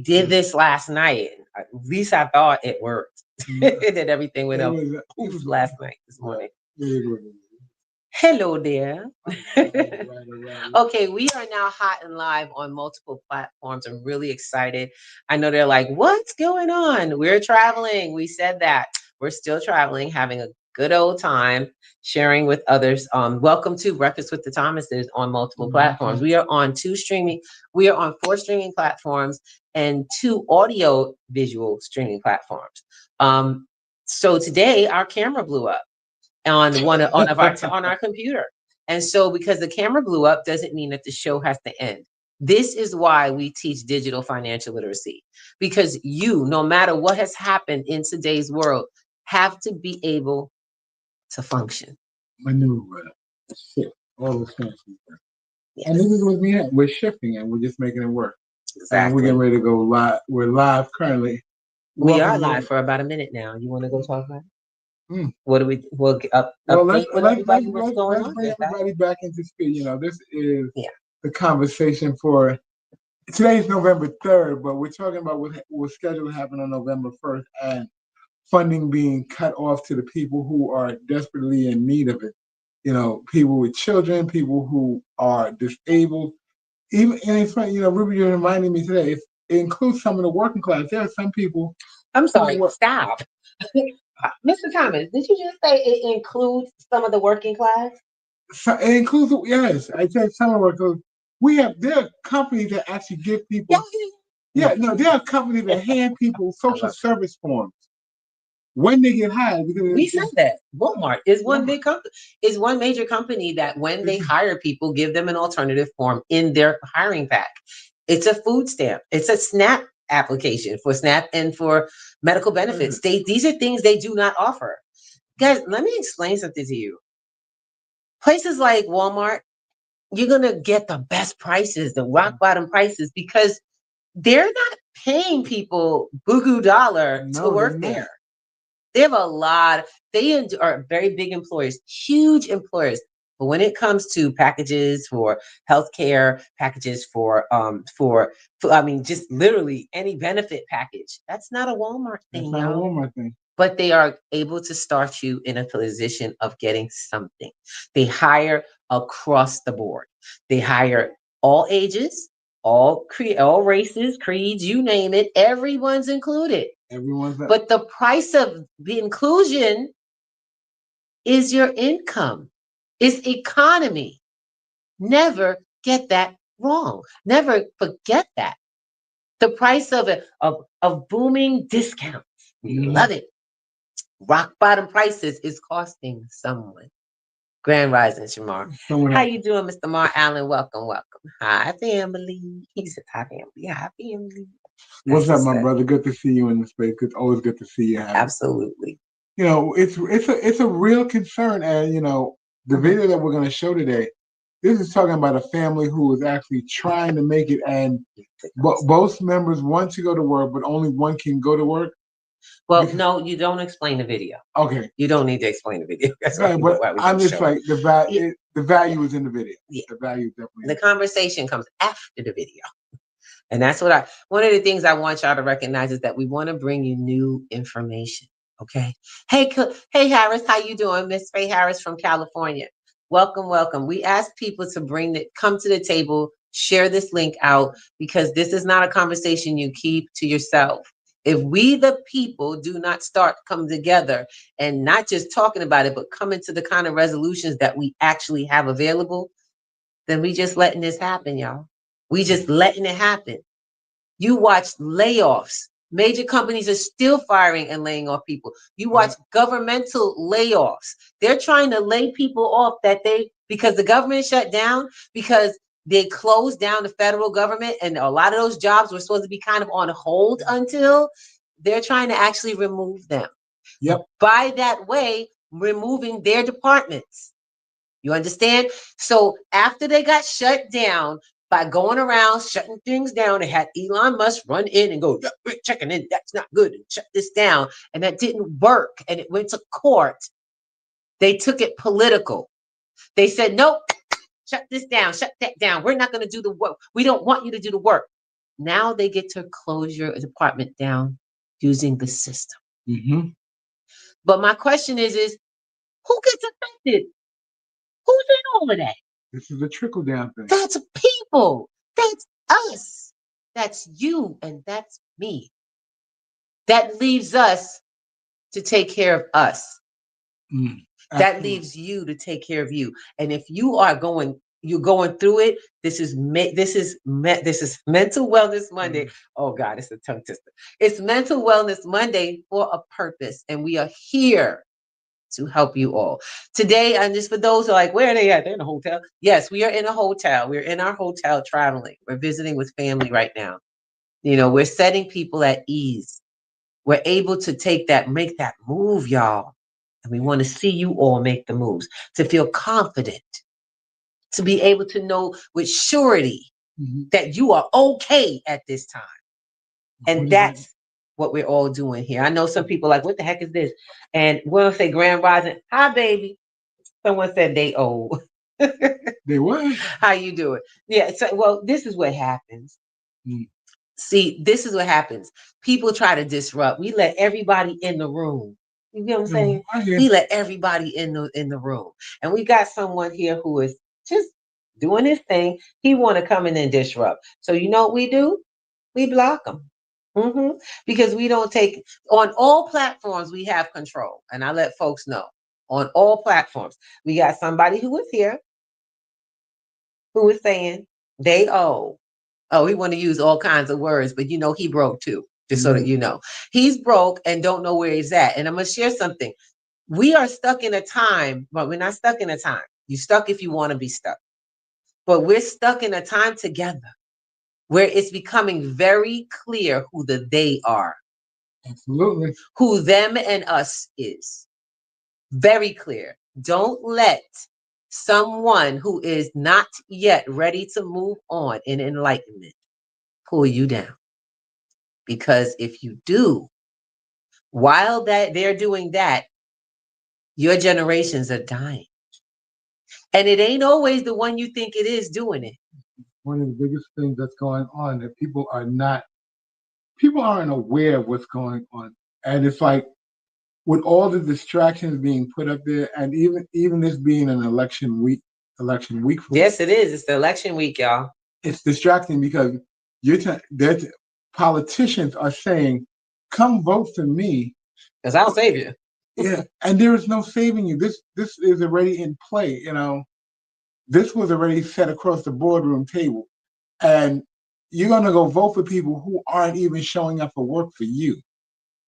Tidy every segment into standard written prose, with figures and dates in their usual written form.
Did this last night. At least I thought it worked. That everything went up poof last night, this morning. Hello there. Okay, we are now hot and live on multiple platforms. I'm really excited. I know they're like, what's going on? We're traveling. We said that. We're still traveling, having a good old time, sharing with others. Welcome to Breakfast with the Thomases on multiple platforms. We are on we are on 4 streaming platforms and 2 audio visual streaming platforms. So today our camera blew up on our computer. And so because the camera blew up doesn't mean that the show has to end. This is why we teach digital financial literacy, because you, no matter what has happened in today's world, have to be able to function. Maneuver, shift, all those fancy things. Yes. And this is what we're shifting and we're just making it work. Exactly. And we're getting ready to go live. We're live currently. We are live for about a minute now. You want to go talk about it? What do we? We'll let's bring everybody back into speed. You know, this is the conversation for today's November 3rd, but we're talking about what was scheduled to happen on November 1st and funding being cut off to the people who are desperately in need of it. You know, people with children, people who are disabled. Even and it's funny, you know, Ruby, you're reminding me today. It includes some of the working class. There are some people. I'm sorry. Stop. Mr. Thomas, did you just say it includes some of the working class? So it includes, yes. I said some of the workers. There are companies that actually give people. There are companies that hand people social service forms when they get hired. Because we said that Walmart is one big company. Is one major company that when they hire people, give them an alternative form in their hiring pack. It's a food stamp. It's a SNAP application for SNAP and for medical benefits. These are things they do not offer. Guys, let me explain something to you. Places like Walmart, you're going to get the best prices, the rock bottom prices, because they're not paying people buku dollar to work there. They have a lot. They are very big employers, huge employers. But when it comes to packages for healthcare, packages for just literally any benefit package, that's not a Walmart thing. That's not a Walmart thing. But they are able to start you in a position of getting something. They hire across the board. They hire all ages, all races, creeds, you name it. Everyone's included. But the price of the inclusion is your income. It's economy. Never get that wrong. Never forget that. The price of booming discounts. Love it. Rock bottom prices is costing someone. Grand Rising, Shamar. How you doing, Mr. Mar Allen? Welcome. Hi, family. He said, hi, family. Hi, family. What's up, my brother? Good to see you in the space. It's always good to see you. Absolutely. You know, it's a real concern, and you know, the video that we're going to show today, this is talking about a family who is actually trying to make it, and both members want to go to work, but only one can go to work. Well, no, you don't explain the video. Okay. You don't need to explain the video. That's right, but I'm just like the value is in the video. Yeah. The value definitely. The conversation comes after the video. And that's what one of the things I want y'all to recognize is that we want to bring you new information. Okay. Hey, Harris, how you doing? Miss Faye Harris from California. Welcome. We ask people to come to the table, share this link out, because this is not a conversation you keep to yourself. If we, the people, do not start come together and not just talking about it, but coming to the kind of resolutions that we actually have available, then we just letting this happen, y'all. We just letting it happen. You watch layoffs. Major companies are still firing and laying off people. You watch governmental layoffs. They're trying to lay people off because the government shut down, because they closed down the federal government, and a lot of those jobs were supposed to be kind of on hold until they're trying to actually remove them. Yep. By that way, removing their departments. You understand? So after they got shut down, by going around shutting things down, they had Elon Musk run in and go, we're checking in, that's not good, and shut this down. And that didn't work. And it went to court. They took it political. They said, nope, shut this down, shut that down. We're not going to do the work. We don't want you to do the work. Now they get to close your department down using the system. Mm-hmm. But my question is who gets affected? Who's in all of that? This is a trickle down thing. That's people. That's us. That's you and that's me. That leaves us to take care of us. That leaves you to take care of you. And if you're going through it, this is Mental Wellness Monday. Oh God, it's a tongue twister. It's Mental Wellness Monday for a purpose, and we are here to help you all today. And just for those who are like, where are they at? They're in a hotel. Yes, we are in a hotel. We're in our hotel traveling. We're visiting with family right now. We're setting people at ease. We're able to make that move, y'all. And we want to see you all make the moves, to feel confident, to be able to know with surety that you are okay at this time. And that's what we're all doing here. I know some people are like, what the heck is this? And we'll say Grand Rising. Hi, baby. Someone said they old. They what? How you doing? Yeah. So, well, this is what happens. See, this is what happens. People try to disrupt. We let everybody in the room. You get what I'm saying? We let everybody in the room. And we got someone here who is just doing his thing. He want to come in and disrupt. So you know what we do? We block them. Because we don't take, on all platforms, we have control. And I let folks know, on all platforms, we got somebody who is here who is saying they owe. Oh, we want to use all kinds of words, but he broke too, just so that you know. He's broke and don't know where he's at. And I'm going to share something. We are stuck in a time, but we're not stuck in a time. You're stuck if you want to be stuck. But we're stuck in a time together where it's becoming very clear who the they are. Absolutely. Who them and us is. Very clear. Don't let someone who is not yet ready to move on in enlightenment pull you down. Because if you do, while they're doing that, your generations are dying. And it ain't always the one you think it is doing it. One of the biggest things that's going on that people aren't aware of what's going on. And it's like, with all the distractions being put up there, and even this being an election week. Yes, it is. It's the election week, y'all. It's distracting because politicians are saying, "Come vote for me, because I'll save you." Yeah, and there is no saving you. This is already in play. This was already set across the boardroom table, and you're gonna go vote for people who aren't even showing up for work for you.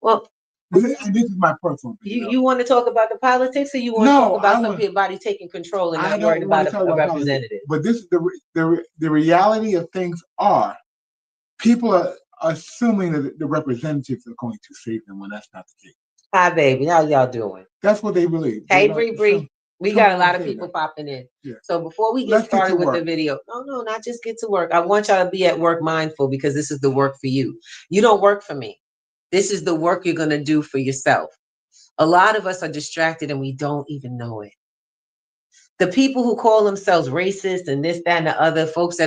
Well, this is my personal opinion. You want to talk about the politics, or you want to talk about somebody taking control and not worried about a representative? But this is the reality of things are, people are assuming that the representatives are going to save them when that's not the case. Hi, baby. How y'all doing? That's what they believe. Hey, Bree. We got a lot of people popping in. Yeah. So before we get started with the video, no, not just get to work. I want y'all to be at work mindful, because this is the work for you. You don't work for me. This is the work you're going to do for yourself. A lot of us are distracted and we don't even know it. The people who call themselves racist and this, that, and the other, folks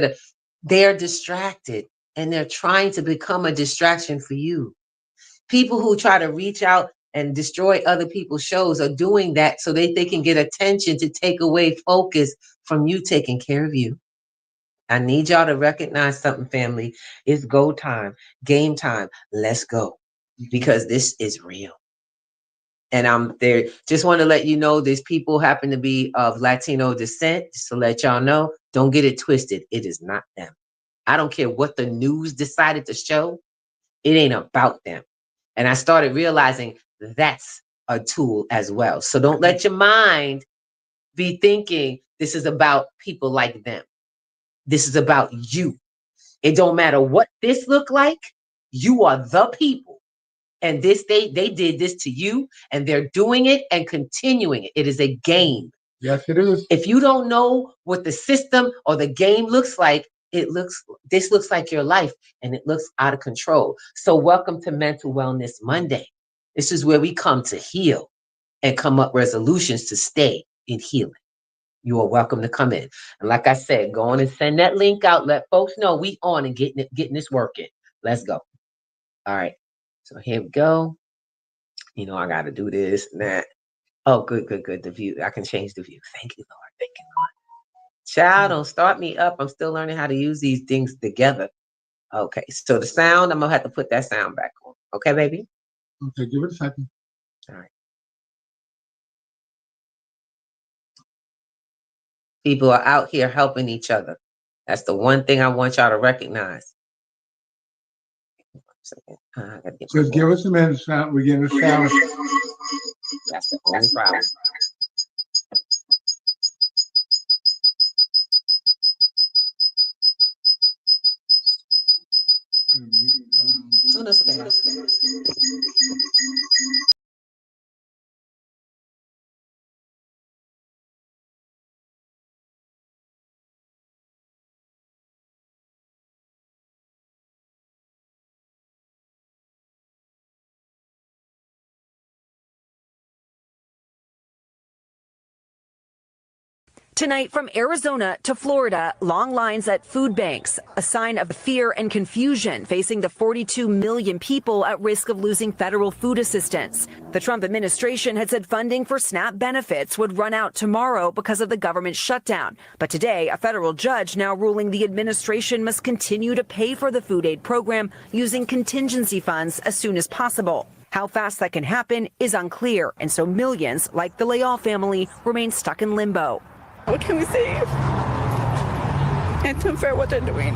they're distracted and they're trying to become a distraction for you. People who try to reach out and destroy other people's shows are doing that so they can get attention to take away focus from you taking care of you. I need y'all to recognize something, family. It's go time, game time. Let's go, because this is real. And I'm there. Just want to let you know, these people happen to be of Latino descent. Just to let y'all know, don't get it twisted. It is not them. I don't care what the news decided to show. It ain't about them. And I started realizing that's a tool as well. So don't let your mind be thinking this is about people like them. This is about you. It don't matter what this look like. You are the people. And they did this to you, and they're doing it and continuing it. It is a game. Yes, it is. If you don't know what the system or the game looks like, this looks like your life, and it looks out of control. So welcome to Mental Wellness Monday. This is where we come to heal and come up resolutions to stay in healing. you are welcome to come in. And like I said, go on and send that link out. Let folks know we on and getting this working. Let's go. All right. So here we go. You know, I got to do this and that. Oh, good. The view. I can change the view. Thank you, Lord. Thank you, Lord. Child, don't start me up. I'm still learning how to use these things together. Okay. So the sound, I'm going to have to put that sound back on. Okay, baby? Okay, give it a second. All right. People are out here helping each other. That's the one thing I want y'all to recognize. Just give us a minute, sound. We're getting the sound. That's the only problem. Oh, that's okay. Tonight, from Arizona to Florida, long lines at food banks, a sign of fear and confusion facing the 42 million people at risk of losing federal food assistance. The Trump administration had said funding for SNAP benefits would run out tomorrow because of the government shutdown. But today, a federal judge now ruling the administration must continue to pay for the food aid program using contingency funds as soon as possible. How fast that can happen is unclear, and so millions, like the Leal family, remain stuck in limbo. What can we say? It's unfair what they're doing.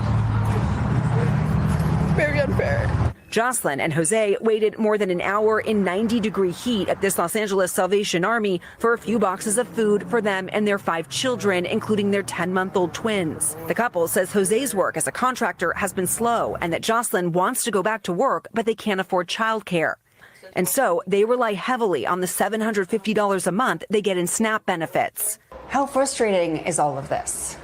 Very unfair. Jocelyn and Jose waited more than an hour in 90-degree heat at this Los Angeles Salvation Army for a few boxes of food for them and their 5 children, including their 10-month-old twins. The couple says Jose's work as a contractor has been slow and that Jocelyn wants to go back to work, but they can't afford childcare. And so they rely heavily on the $750 a month they get in SNAP benefits. How frustrating is all of this?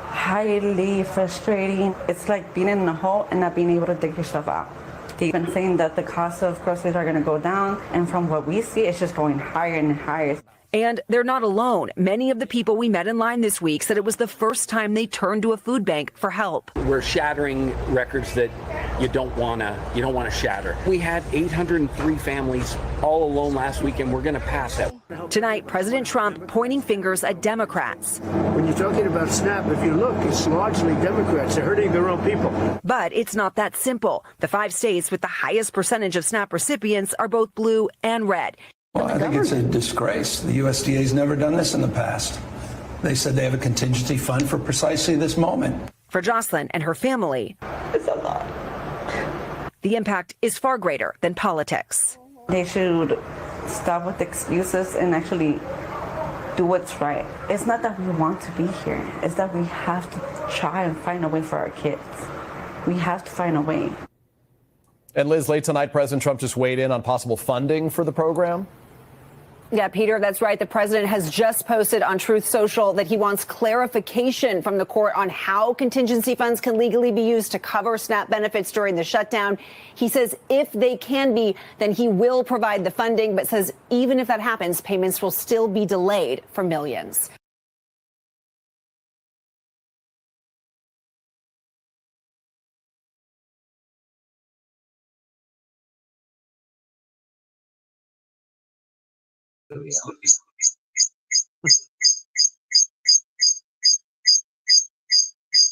Highly frustrating. It's like being in a hole and not being able to dig yourself out. They've been saying that the cost of groceries are going to go down, and from what we see, it's just going higher and higher. And they're not alone. Many of the people we met in line this week said it was the first time they turned to a food bank for help. We're shattering records that you don't want to shatter. We had 803 families all alone last week, and we're going to pass that. Tonight, President Trump pointing fingers at Democrats. When you're talking about SNAP, if you look, it's largely Democrats. They're hurting their own people. But it's not that simple. The 5 states with the highest percentage of SNAP recipients are both blue and red. Well, I think it's a disgrace. The USDA's never done this in the past. They said they have a contingency fund for precisely this moment. For Jocelyn and her family, It's a lot. the impact is far greater than politics. They should stop with excuses and actually do what's right. It's not that we want to be here. It's that we have to try and find a way for our kids. We have to find a way. And Liz, late tonight, President Trump just weighed in on possible funding for the program. Yeah, Peter, that's right. The president has just posted on Truth Social that he wants clarification from the court on how contingency funds can legally be used to cover SNAP benefits during the shutdown. He says if they can be, then he will provide the funding, but says even if that happens, payments will still be delayed for millions.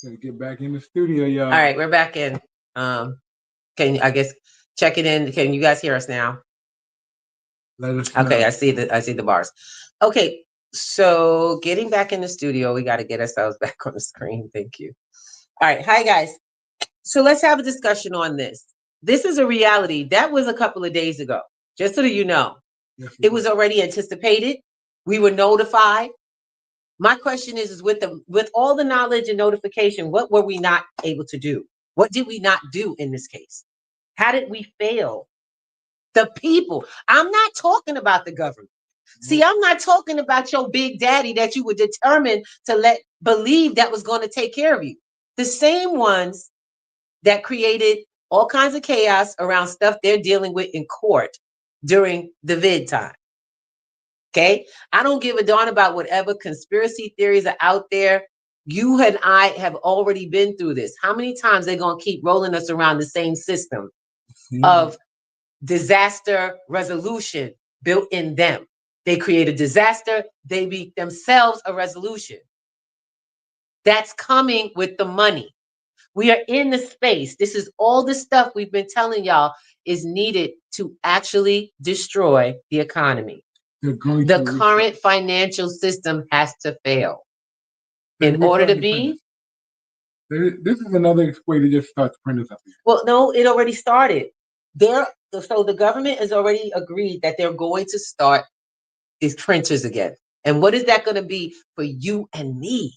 Gotta get back in the studio, y'all. All right, we're back in. Can I guess check it in? Can you guys hear us now? Let us know. Okay, I see the bars. Okay, so getting back in the studio, we got to get ourselves back on the screen. Thank you. All right, hi guys. So let's have a discussion on this. This is a reality. That was a couple of days ago. Just so that you know, it was already anticipated. We were notified. My question is with all the knowledge and notification, what were we not able to do? What did we not do in this case? How did we fail? The people. I'm not talking about the government. See, I'm not talking about your big daddy that you were determined to believe that was going to take care of you. The same ones that created all kinds of chaos around stuff they're dealing with in court during the vid time. Okay? I don't give a darn about whatever conspiracy theories are out there. You and I have already been through this. How many times they going to keep rolling us around the same system of disaster resolution built in them? They create a disaster, they be themselves a resolution. That's coming with the money. We are in the space. This is all the stuff we've been telling y'all is needed to actually destroy the economy. The current financial system has to fail in order to be. This is another way to just start to print us up here. Well, no, it already started. So the government has already agreed that they're going to start these printers again. And what is that going to be for you and me?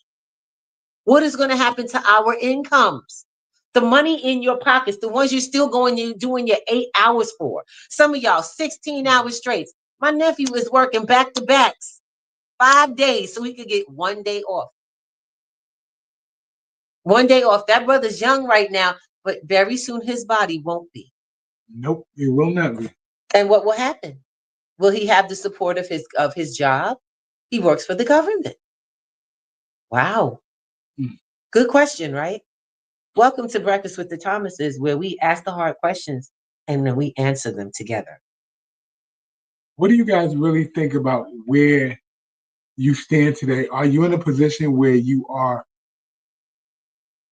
What is going to happen to our incomes? The money in your pockets, the ones you're still doing your 8 hours for. Some of y'all 16 hours straight. My nephew is working back to backs 5 days so he could get 1 day off. 1 day off. That brother's young right now, but very soon his body won't be. Nope, it will not be. And what will happen? Will he have the support of his job? He works for the government. Wow. Good question, right? Welcome to Breakfast with the Thomases, where we ask the hard questions and then we answer them together. What do you guys really think about where you stand today? Are you in a position where you are,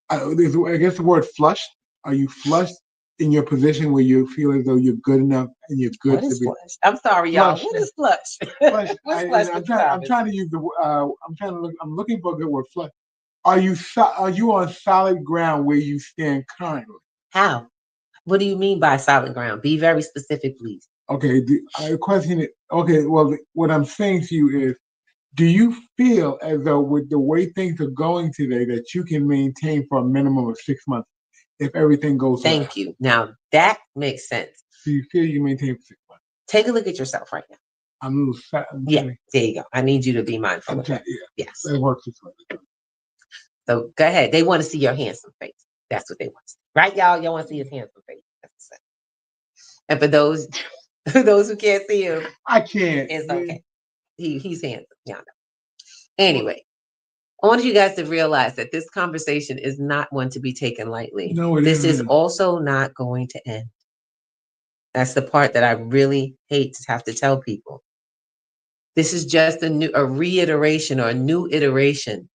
I guess the word flushed? Are you flushed in your position where you feel as though you're good enough and you're good What to is be? flush? I'm sorry, y'all. Flush. What is flush? Flush. What's flush I'm with trying to use the. I'm looking for a good word. Flush. Are you on solid ground where you stand currently? How? What do you mean by solid ground? Be very specific, please. Okay. The question is, okay. Well, what I'm saying to you is, do you feel as though with the way things are going today that you can maintain for a minimum of 6 months if everything goes well? Thank you. Now that makes sense. Do you feel you maintain for 6 months? Take a look at yourself right now. I'm a little sad. Yeah, there you go. I need you to be mindful of that. Yeah, Yes. that works this way. So go ahead. They want to see your handsome face. That's what they want to see. Right, y'all? Y'all want to see his handsome face. That's what's up. And for those who can't see him, I can't. it's okay. He's handsome. Yeah. Anyway, I want you guys to realize that this conversation is not one to be taken lightly. No, this is isn't. also not going to end. That's the part that I really hate to have to tell people. This is just a reiteration or a new iteration.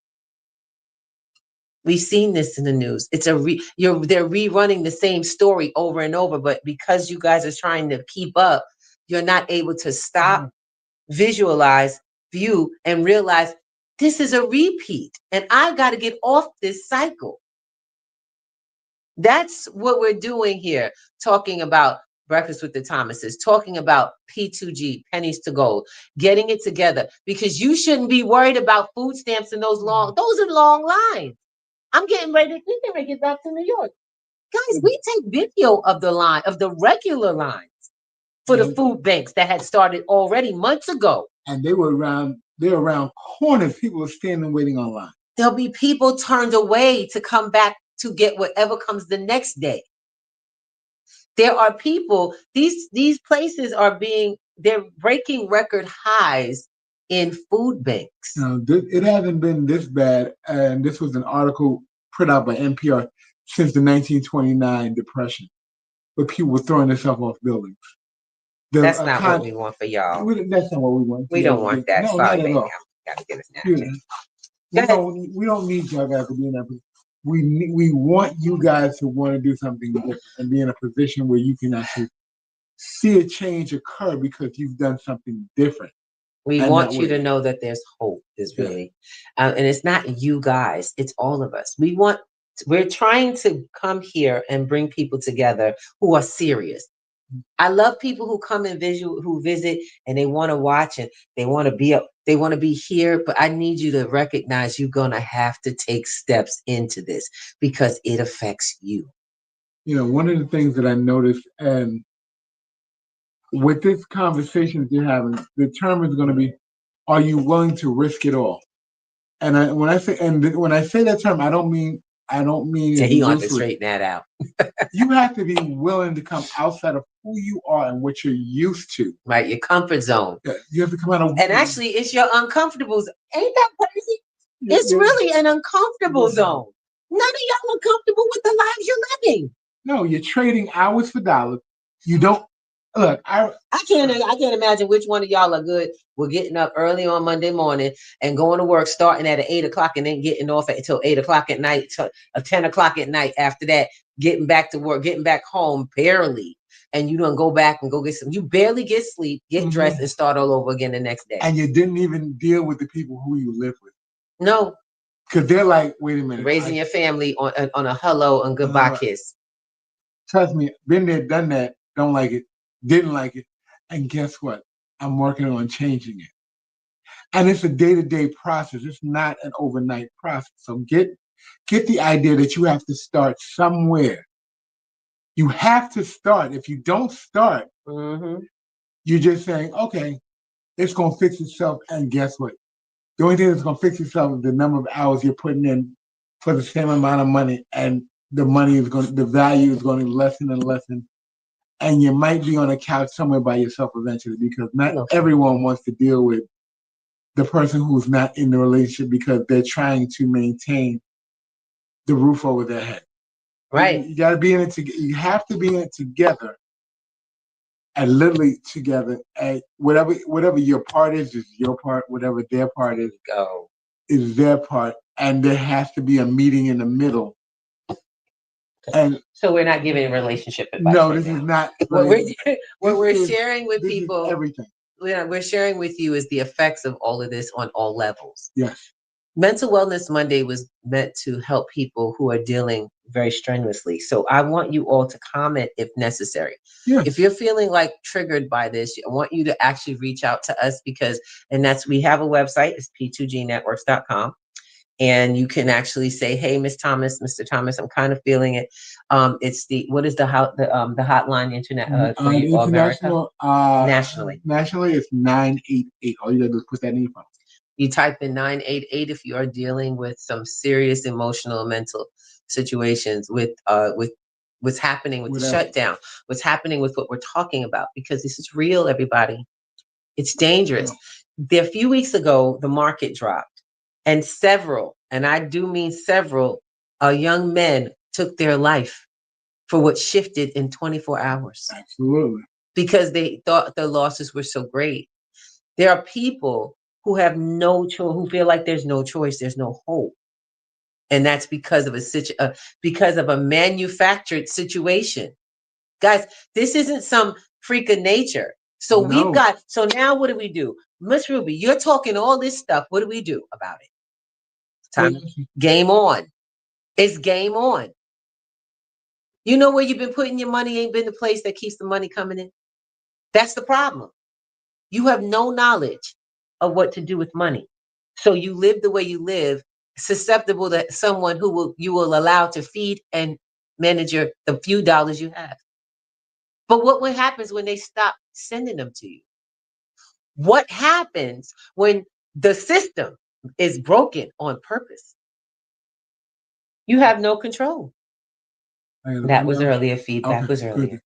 We've seen this in the news. It's they're rerunning the same story over and over, but because you guys are trying to keep up, you're not able to stop, visualize, view, and realize this is a repeat, and I got to get off this cycle. That's what we're doing here, talking about Breakfast with the Thomases, talking about P2G, pennies to gold, getting it together, because you shouldn't be worried about food stamps and those are long lines. I'm getting ready to get back to New York. Guys, we take video of the regular lines for the food banks that had started already months ago. And they're around corners. People are standing waiting online. There'll be people turned away to come back to get whatever comes the next day. There are people, these places they're breaking record highs in food banks. No, it hasn't been this bad, and this was an article put out by NPR since the 1929 Depression, where people were throwing themselves off buildings. That's not what we want for y'all. That's not what we want. We don't want that. No, sorry, not at all. Gotta get us down. We don't need y'all guys to be in that position. We want you guys to want to do something different and be in a position where you can actually see a change occur because you've done something different. We want you to know that there's hope, is really. And it's not you guys, it's all of us. We're trying to come here and bring people together who are serious. I love people who come and visit and they want to watch and they want to be here, but I need you to recognize you're going to have to take steps into this because it affects you. You know, one of the things that I noticed, and with this conversation that you're having, the term is going to be, are you willing to risk it all? And when I say that term, I don't mean I don't mean Yeah, it he gonna have to loosely. straighten that out. You have to be willing to come outside of who you are and what you're used to. Right, your comfort zone. Yeah, you have to come out of. And actually, it's your uncomfortable zone. Ain't that crazy? It's Yeah. really an uncomfortable zone. None of y'all are comfortable with the lives you're living. No, you're trading hours for dollars. You don't look. I can't imagine which one of y'all are good. We're getting up early on Monday morning and going to work, starting at 8 o'clock and then getting off until 8 o'clock at night, till 10 o'clock at night. After that, getting back to work, getting back home barely. And you don't go back and go get some. You barely get sleep, get dressed, and start all over again the next day. And you didn't even deal with the people who you live with. No. Because they're like, wait a minute. Raising your family on a hello and goodbye kiss. Trust me, been there, done that, don't like it, didn't like it. And guess what? I'm working on changing it. And it's a day-to-day process. It's not an overnight process. So get the idea that you have to start somewhere. You have to start. If you don't start, you're just saying, okay, it's going to fix itself. And guess what? The only thing that's going to fix itself is the number of hours you're putting in for the same amount of money. And the value is going to lessen and lessen. And you might be on a couch somewhere by yourself eventually, because not everyone wants to deal with the person who's not in the relationship because they're trying to maintain the roof over their head. Right. You got to be in it together. You have to be in it together, and literally together. And whatever your part is your part. Whatever their part is their part. And there has to be a meeting in the middle. And so we're not giving relationship advice. No, this is not. What we're sharing with people. Everything. We're sharing with you is the effects of all of this on all levels. Yes. Mental Wellness Monday was meant to help people who are dealing very strenuously. So I want you all to comment if necessary. Yes. If you're feeling like triggered by this, I want you to actually reach out to us we have a website, it's p2gnetworks.com. And you can actually say, hey, Miss Thomas, Mr. Thomas, I'm kind of feeling it. It's the hotline internet for you, international, America? Nationally, it's 988. All you gotta do is put that in your phone. You type in 988 if you are dealing with some serious emotional and mental situations with what's happening with the shutdown, what's happening with what we're talking about, because this is real, everybody. It's dangerous. A few weeks ago, the market dropped. And several, and I do mean several, young men took their life for what shifted in 24 hours. Absolutely. Because they thought the losses were so great. There are people who have no choice, who feel like there's no choice, there's no hope. And that's because of a manufactured situation. Guys, this isn't some freak of nature. So now what do? Miss Ruby, you're talking all this stuff. What do we do about it? Time. Game on. It's game on. You know where you've been putting your money ain't been the place that keeps the money coming in. That's the problem. You have no knowledge of what to do with money. So you live the way you live, susceptible to someone you will allow to feed and manage the few dollars you have. But what happens when they stop sending them to you? What happens when the system is broken on purpose? You have no control. That was earlier. Feedback was earlier. Good.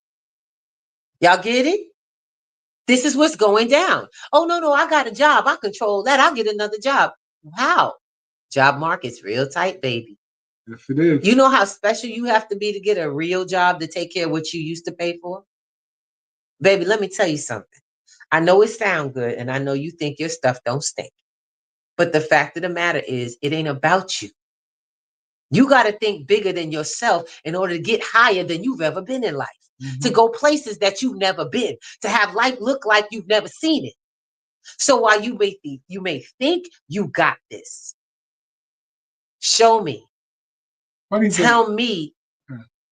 Y'all get it? This is what's going down. Oh, no, I got a job. I control that. I'll get another job. Wow. Job market's real tight, baby. Yes, it is. You know how special you have to be to get a real job to take care of what you used to pay for? Baby, let me tell you something. I know it sounds good, and I know you think your stuff don't stink. But the fact of the matter is, it ain't about you. You got to think bigger than yourself in order to get higher than you've ever been in life, to go places that you've never been, to have life look like you've never seen it. So while you may think you got this, show me. Tell me.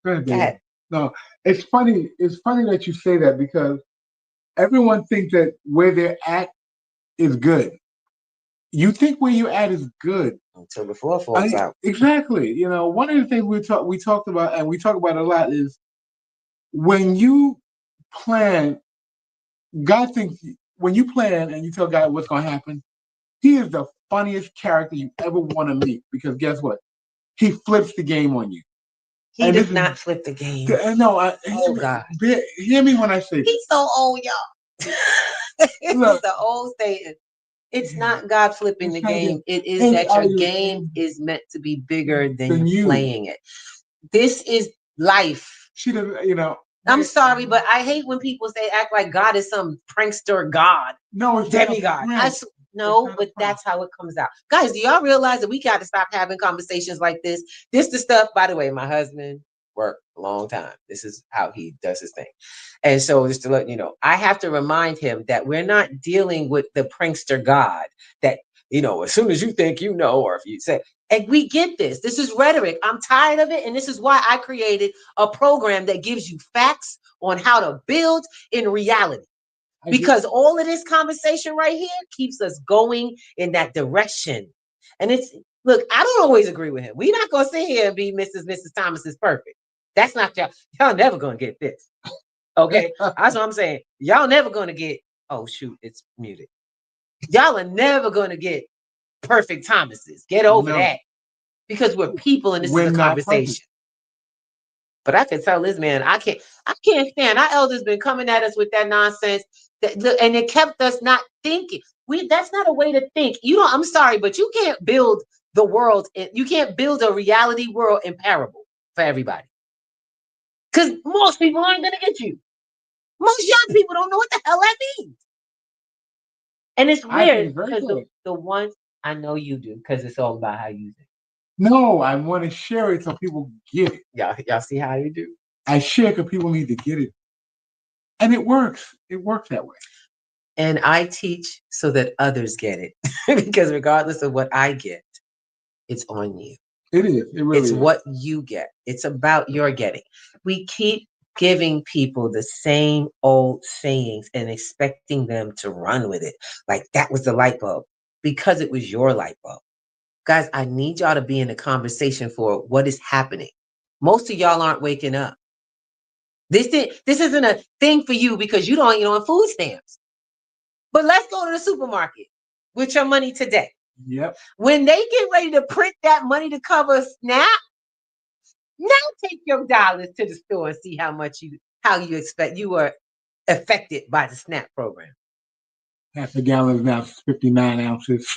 Go ahead. No, it's funny. It's funny that you say that, because everyone thinks that where they're at is good. You think where you're at is good until the floor falls out. Exactly. You know, one of the things we talked about, and we talk about a lot, is when you plan. God thinks when you plan and you tell God what's going to happen, He is the funniest character you ever want to meet, because guess what? he flips the game on you. He And did this is- not flip the game. No, God. Hear me when I say this. He's so old, y'all. It's Look. the old saying. It's not God flipping the It's not game. God. It is And that are your you- game is meant to be bigger than Than you you. playing it. This is life. She doesn't, you know. I'm sorry, but I hate when people say act like God is some prankster God, No, it's not a demigod. prank. No, not a but prank. that's how it comes out. Guys, do y'all realize that we got to stop having conversations like this? This the stuff, by the way, my husband worked a long time. This is how he does his thing. And so just to let you know, I have to remind him that we're not dealing with the prankster God that, you know, as soon as you think you know, or if you say, and we get this. This is rhetoric. I'm tired of it. And this is why I created a program that gives you facts on how to build in reality. Because all of this conversation right here keeps us going in that direction. And it's, look, I don't always agree with him. We're not going to sit here and be Mrs. Thomas is perfect. That's not y'all. Y'all never going to get this. Okay. That's what I'm saying. Y'all never going to get, oh, shoot, it's muted. Y'all are never going to get perfect Thomases. Get over that. Because we're people and this is a conversation. But I can tell this man, I can't stand. Our elders been coming at us with that nonsense, and it kept us not thinking. That's not a way to think. I'm sorry, but you can't build the world. You can't build a reality world in parable for everybody. Because most people aren't gonna get you. Most young people don't know what the hell that means. And it's weird because the ones I know you do, because it's all about how you think. No, I want to share it so people get it. Y'all see how you do? I share because people need to get it. And it works. It works that way. And I teach so that others get it. Because regardless of what I get, it's on you. It is. It really is. It's what you get. It's about your getting. We keep giving people the same old sayings and expecting them to run with it. Like that was the light bulb. Because it was your light bulb. Guys, I need y'all to be in a conversation for what is happening. Most of y'all aren't waking up. This isn't a thing for you because you don't eat on food stamps. But let's go to the supermarket with your money today. Yep. When they get ready to print that money to cover SNAP, now take your dollars to the store and see how you expect you were affected by the SNAP program. Half a gallon is now 59 ounces.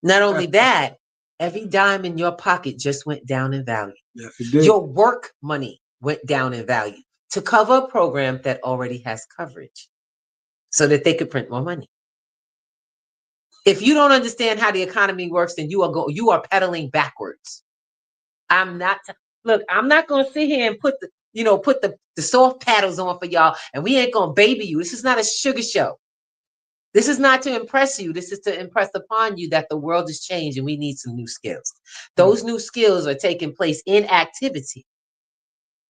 Not only that, every dime in your pocket just went down in value. Yes, it did. Your work money went down in value to cover a program that already has coverage so that they could print more money. If you don't understand how the economy works, then you are pedaling backwards. I'm not going to sit here and put the soft paddles on for y'all, and we ain't going to baby you. This is not a sugar show. This is not to impress you. This is to impress upon you that the world has changed and we need some new skills. Those new skills are taking place in activity,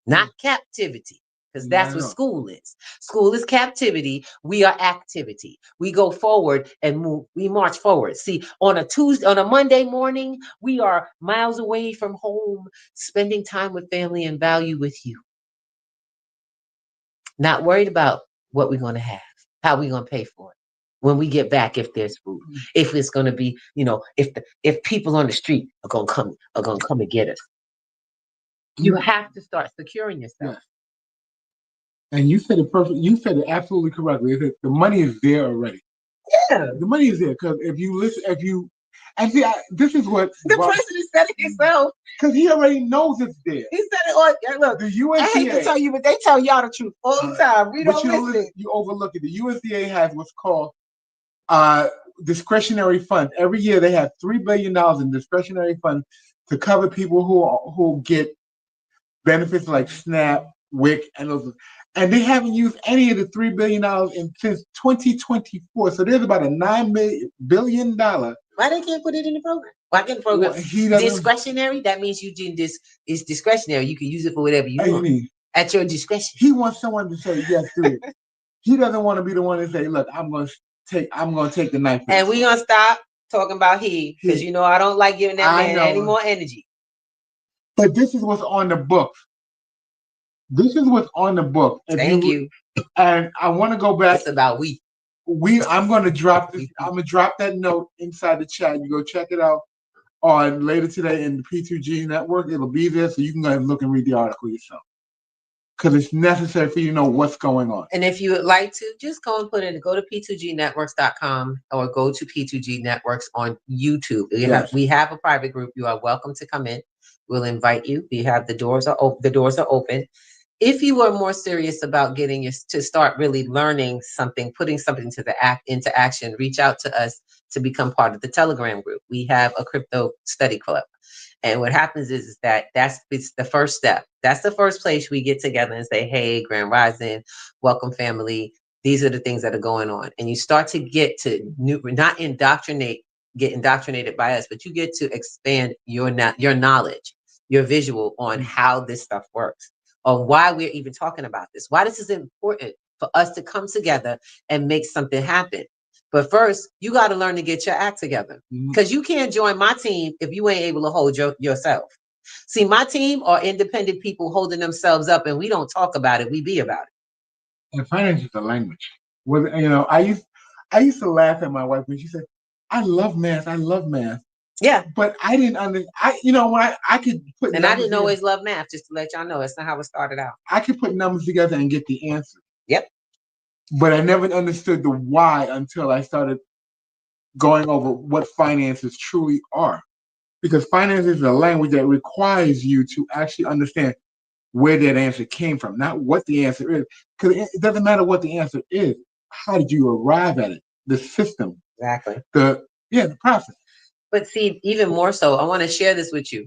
not captivity, because that's what school is. School is captivity. We are activity. We go forward and move. We march forward. See, on a Monday morning, we are miles away from home, spending time with family and value with you. Not worried about what we're going to have, how we're going to pay for it. When we get back, if there's food, if it's going to be, if people on the street are going to come and get us, you have to start securing yourself. Yes. And you said it perfect. You said it absolutely correctly. The money is there already. Yeah, the money is there because if you listen, this is what the president said it himself because he already knows it's there. He said it all. Look, the USDA. I hate to tell you, but they tell y'all the truth all the time. We don't listen. You overlook it. The USDA has what's called discretionary funds. Every year they have $3 billion in discretionary funds to cover people who get benefits like SNAP, WIC, and those. And they haven't used any of the $3 billion since 2024. So there's about a $9 billion. Why they can't put it in the program? Why can't the program discretionary? That means you do this. It's discretionary. You can use it for whatever you want at your discretion. He wants someone to say yes to it. He doesn't want to be the one to say, "Look, I'm going to take the knife." And we're gonna stop talking about because I don't like giving that man any more energy. But this is what's on the book. This is what's on the book. Thank you. And I want to go back. It's about I'm going to drop this. I'm going to drop that note inside the chat. You go check it out on later today in the P2G network. It'll be there, so you can go ahead and look and read the article yourself. Because it's necessary for you to know what's going on. And if you would like to, just go and go to p2gnetworks.com or go to P2G Networks on YouTube. We have a private group. You are welcome to come in. We'll invite you. The doors are open. If you are more serious about getting to start really learning something, putting something into action, reach out to us to become part of the Telegram group. We have a crypto study club. And what happens is that it's the first step. That's the first place we get together and say, hey, Grand Rising, welcome family. These are the things that are going on. And you start to get to get indoctrinated by us, but you get to expand your knowledge, your visual on how this stuff works, or why we're even talking about this, why this is important for us to come together and make something happen. But first, you got to learn to get your act together, because you can't join my team if you ain't able to hold yourself. See, my team are independent people holding themselves up, and we don't talk about it. We be about it. And finance is a language. I used to laugh at my wife when she said, I love math. Yeah. But I didn't understand. I could put and I didn't always love math, just to let y'all know. That's not how it started out. I could put numbers together and get the answer. Yep. But I never understood the why until I started going over what finances truly are. Because finance is a language that requires you to actually understand where that answer came from, not what the answer is. Because it doesn't matter what the answer is. How did you arrive at it? The system. Exactly. The process. But see, even more so, I want to share this with you.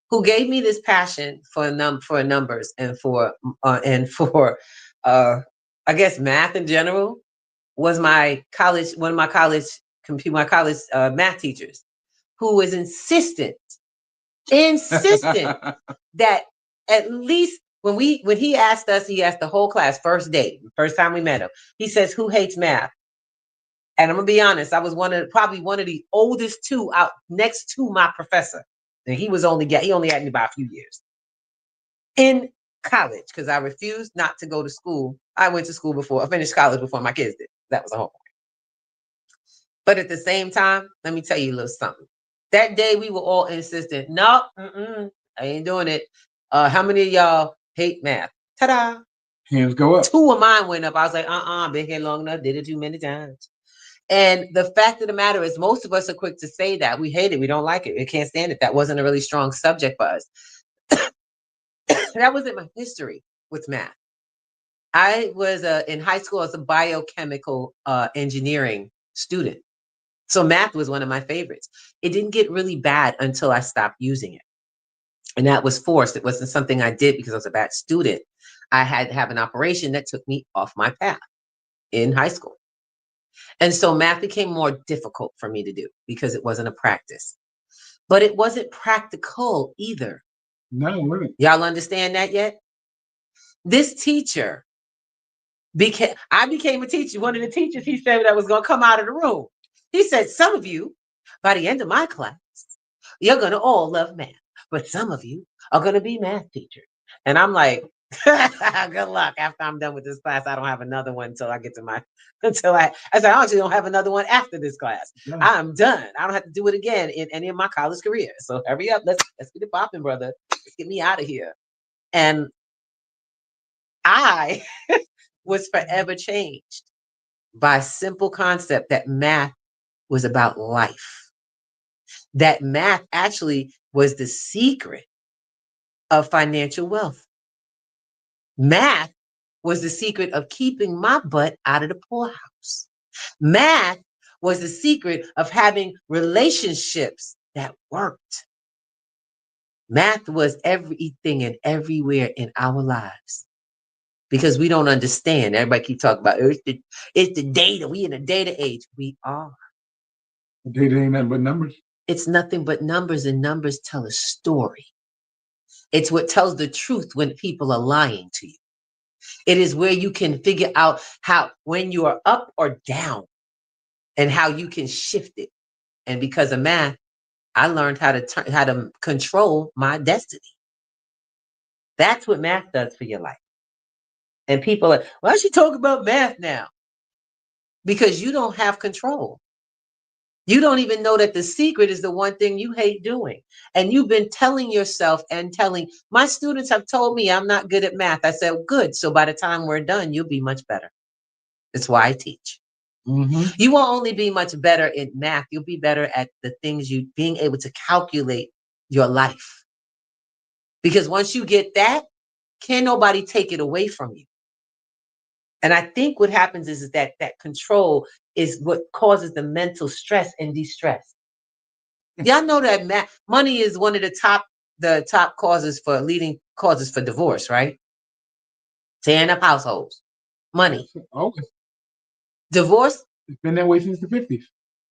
Who gave me this passion for numbers and for I guess math in general was one of my college math teachers, who was insistent that at least when he asked the whole class, first time we met him, he says, who hates math? And I'm gonna be honest, I was probably one of the oldest two out next to my professor. And he only had me by a few years in college, because I refused not to go to school. I finished college before my kids did. That was the whole point. But at the same time, let me tell you a little something. That day we were all insistent. No, I ain't doing it. How many of y'all hate math? Ta-da! Hands go up. 2 of mine went up. I was like, been here long enough, did it too many times. And the fact of the matter is, most of us are quick to say that. We hate it. We don't like it. We can't stand it. That wasn't a really strong subject for us. That wasn't my history with math. I was in high school as a biochemical engineering student. So math was one of my favorites. It didn't get really bad until I stopped using it. And that was forced. It wasn't something I did because I was a bad student. I had to have an operation that took me off my path in high school. And so math became more difficult for me to do because it wasn't a practice. But it wasn't practical either. No, really. Y'all understand that yet? This teacher I became a teacher. One of the teachers, he said, that was going to come out of the room. He said, some of you, by the end of my class, you're going to all love math. But some of you are going to be math teachers. And I'm like, good luck. After I'm done with this class, I don't have another one until I get to I said, I actually don't have another one after this class. Yeah. I'm done. I don't have to do it again in any of my college career. So hurry up. Let's get it popping, brother. Let's get me out of here. And I was forever changed by a simple concept that math was about life. That math actually was the secret of financial wealth. Math was the secret of keeping my butt out of the poorhouse. Math was the secret of having relationships that worked. Math was everything and everywhere in our lives. Because we don't understand. Everybody keep talking about it's the data. We in a data age. We are. Data ain't nothing but numbers. It's nothing but numbers, and numbers tell a story. It's what tells the truth when people are lying to you. It is where you can figure out when you are up or down and how you can shift it. And because of math, I learned how to control my destiny. That's what math does for your life. And people are, why is she talking about math now? Because you don't have control. You don't even know that the secret is the one thing you hate doing. And you've been telling yourself and telling my students have told me I'm not good at math. I said, good. So by the time we're done, you'll be much better. That's why I teach. You won't only be much better in math, you'll be better at the things you being able to calculate your life. Because once you get that, can't nobody take it away from you. And I think what happens is that control is what causes the mental stress and distress. Y'all know that money is one of the top causes for leading causes for divorce, right? Tearing up households. Money. Always. Divorce. It's been that way since the 50s.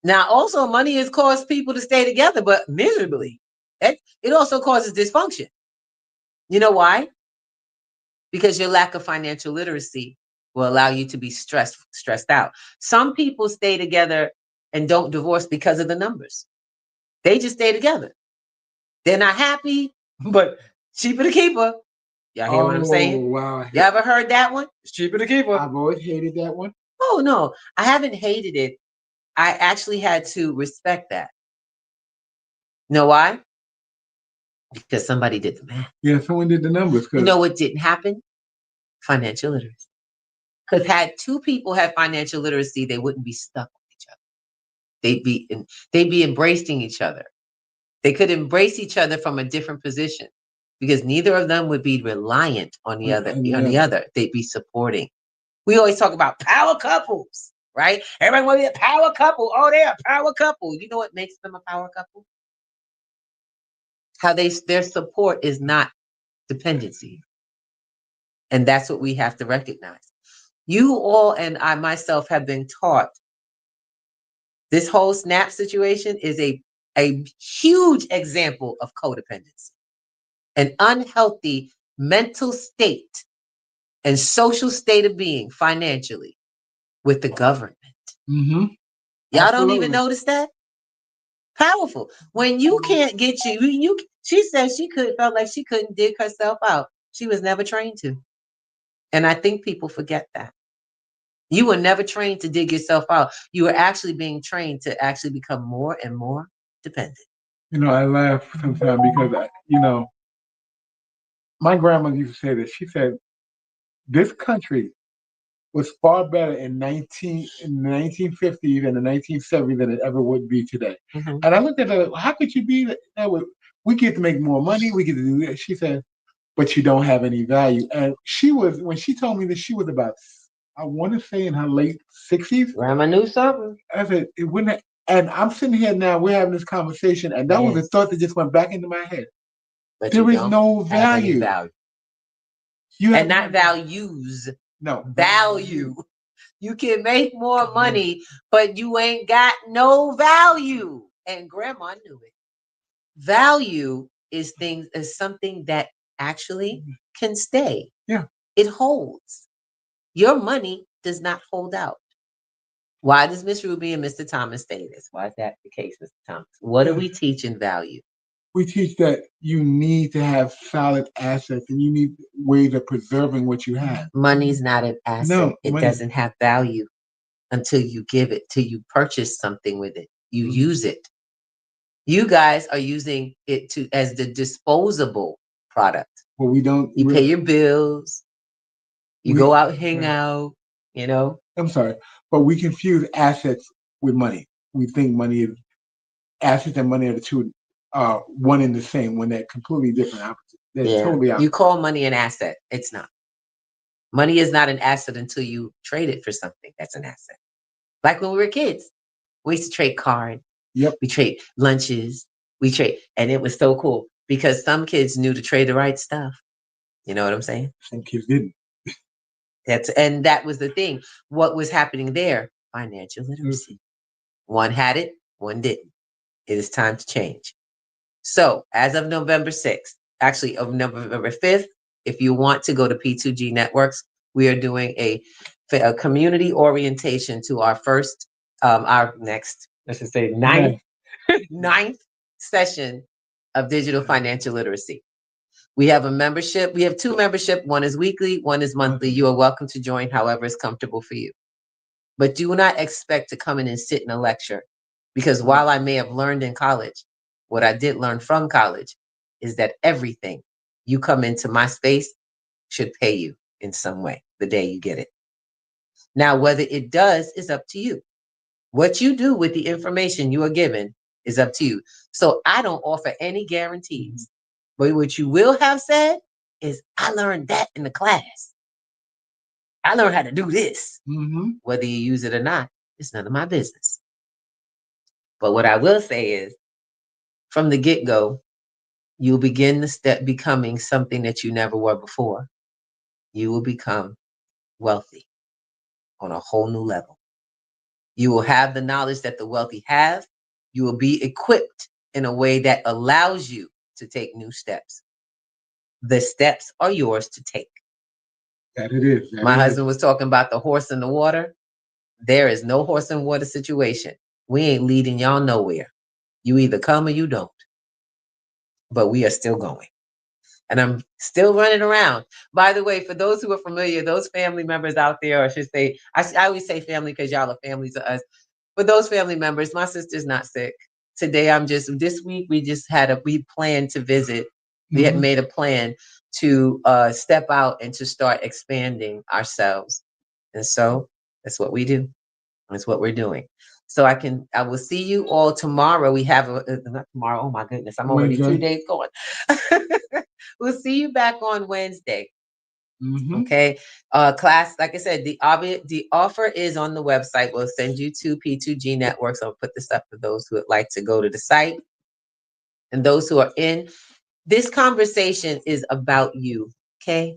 Now, also, money has caused people to stay together, but miserably. It also causes dysfunction. You know why? Because your lack of financial literacy will allow you to be stressed out. Some people stay together and don't divorce because of the numbers. They just stay together. They're not happy, but cheaper to keep her. Y'all hear what I'm saying? Wow. You ever heard that one? It's cheaper to keep her. I've always hated that one. Oh, no. I haven't hated it. I actually had to respect that. Know why? Because somebody did the math. Yeah, someone did the numbers. You know what didn't happen? Financial literacy. Because had two people had financial literacy, they wouldn't be stuck with each other. They'd be embracing each other. They could embrace each other from a different position because neither of them would be reliant on the other. They'd be supporting. We always talk about power couples, right? Everybody want to be a power couple. Oh, they're a power couple. You know what makes them a power couple? How their support is not dependency. And that's what we have to recognize. You all and I myself have been taught this whole SNAP situation is a huge example of codependency, an unhealthy mental state and social state of being financially with the government. Y'all don't even notice that? Powerful. When you can't get she said felt like she couldn't dig herself out. She was never trained to. And I think people forget that. You were never trained to dig yourself out. You were actually being trained to actually become more and more dependent. I laugh sometimes because, my grandmother used to say this. She said, this country was far better in the 1950s and the 1970s than it ever would be today. And I looked at her, how could you be that way? We get to make more money. We get to do that. She said, but you don't have any value. And when she told me that, she was about, I want to say in her late 60s. Grandma knew something. I said, it wouldn't. And I'm sitting here now, we're having this conversation, and that was a thought that just went back into my head. But there is no value. And not values. No. Value. You can make more money, but you ain't got no value. And grandma knew it. Value is something that actually can stay. Yeah. It holds. Your money does not hold out. Why does Miss Ruby and Mr. Thomas say this? Why is that the case, Mr. Thomas? What do we teach in value? We teach that you need to have solid assets and you need ways of preserving what you have. Money's not an asset. No, it doesn't have value until you give it, till you purchase something with it. You use it. You guys are using it as the disposable product. Well, we don't. You pay your bills. You go out, hang out, I'm sorry, but we confuse assets with money. We think money is assets and money are the two one and the same when they're completely different opposites. They're totally opposite. You call money an asset. It's not. Money is not an asset until you trade it for something that's an asset. Like when we were kids, we used to trade cards. Yep. We trade lunches. And it was so cool because some kids knew to trade the right stuff. You know what I'm saying? Some kids didn't. And that was the thing. What was happening there? Financial literacy. One had it, one didn't. It is time to change. So as of November 6th, actually of November 5th, if you want to go to P2G Networks, we are doing a community orientation to our first, our next, let's just say ninth session of digital financial literacy. We have a membership. We have two memberships. One is weekly, one is monthly. You are welcome to join however is comfortable for you. But do not expect to come in and sit in a lecture Because while I may have learned in college, what I did learn from college is that everything you come into my space should pay you in some way the day you get it. Now, whether it does is up to you. What you do with the information you are given is up to you. So I don't offer any guarantees. But what you will have said is, I learned that in the class. I learned how to do this. Whether you use it or not, it's none of my business. But what I will say is, from the get-go, you'll begin to step becoming something that you never were before. You will become wealthy on a whole new level. You will have the knowledge that the wealthy have. You will be equipped in a way that allows you to take new steps. The steps are yours to take. That it is. My husband was talking about the horse in the water. There is no horse in water situation. We ain't leading y'all nowhere. You either come or you don't. But we are still going. And I'm still running around. By the way, for those who are familiar, those family members out there, or I should say, I always say family because y'all are family to us. For those family members, my sister's not sick. Today, this week, we planned to visit. We had made a plan to step out and to start expanding ourselves. And so that's what we do. That's what we're doing. So I will see you all tomorrow. We have not tomorrow. Oh my goodness. I'm already 2 days going. We'll see you back on Wednesday. Okay. Class, like I said, the offer is on the website. We'll send you to P2G Networks. I'll put this up for those who would like to go to the site. And those who are in, this conversation is about you. Okay.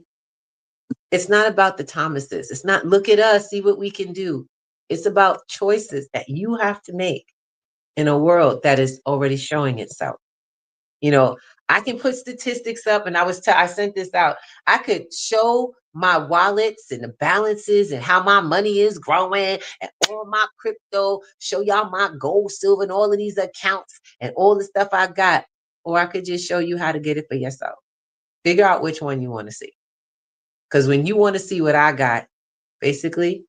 It's not about the Thomases. It's not look at us, see what we can do. It's about choices that you have to make in a world that is already showing itself. You know, I can put statistics up, and I sent this out. I could show my wallets and the balances and how my money is growing and all my crypto, show y'all my gold, silver, and all of these accounts and all the stuff I got. Or I could just show you how to get it for yourself. Figure out which one you want to see. Because when you want to see what I got, basically,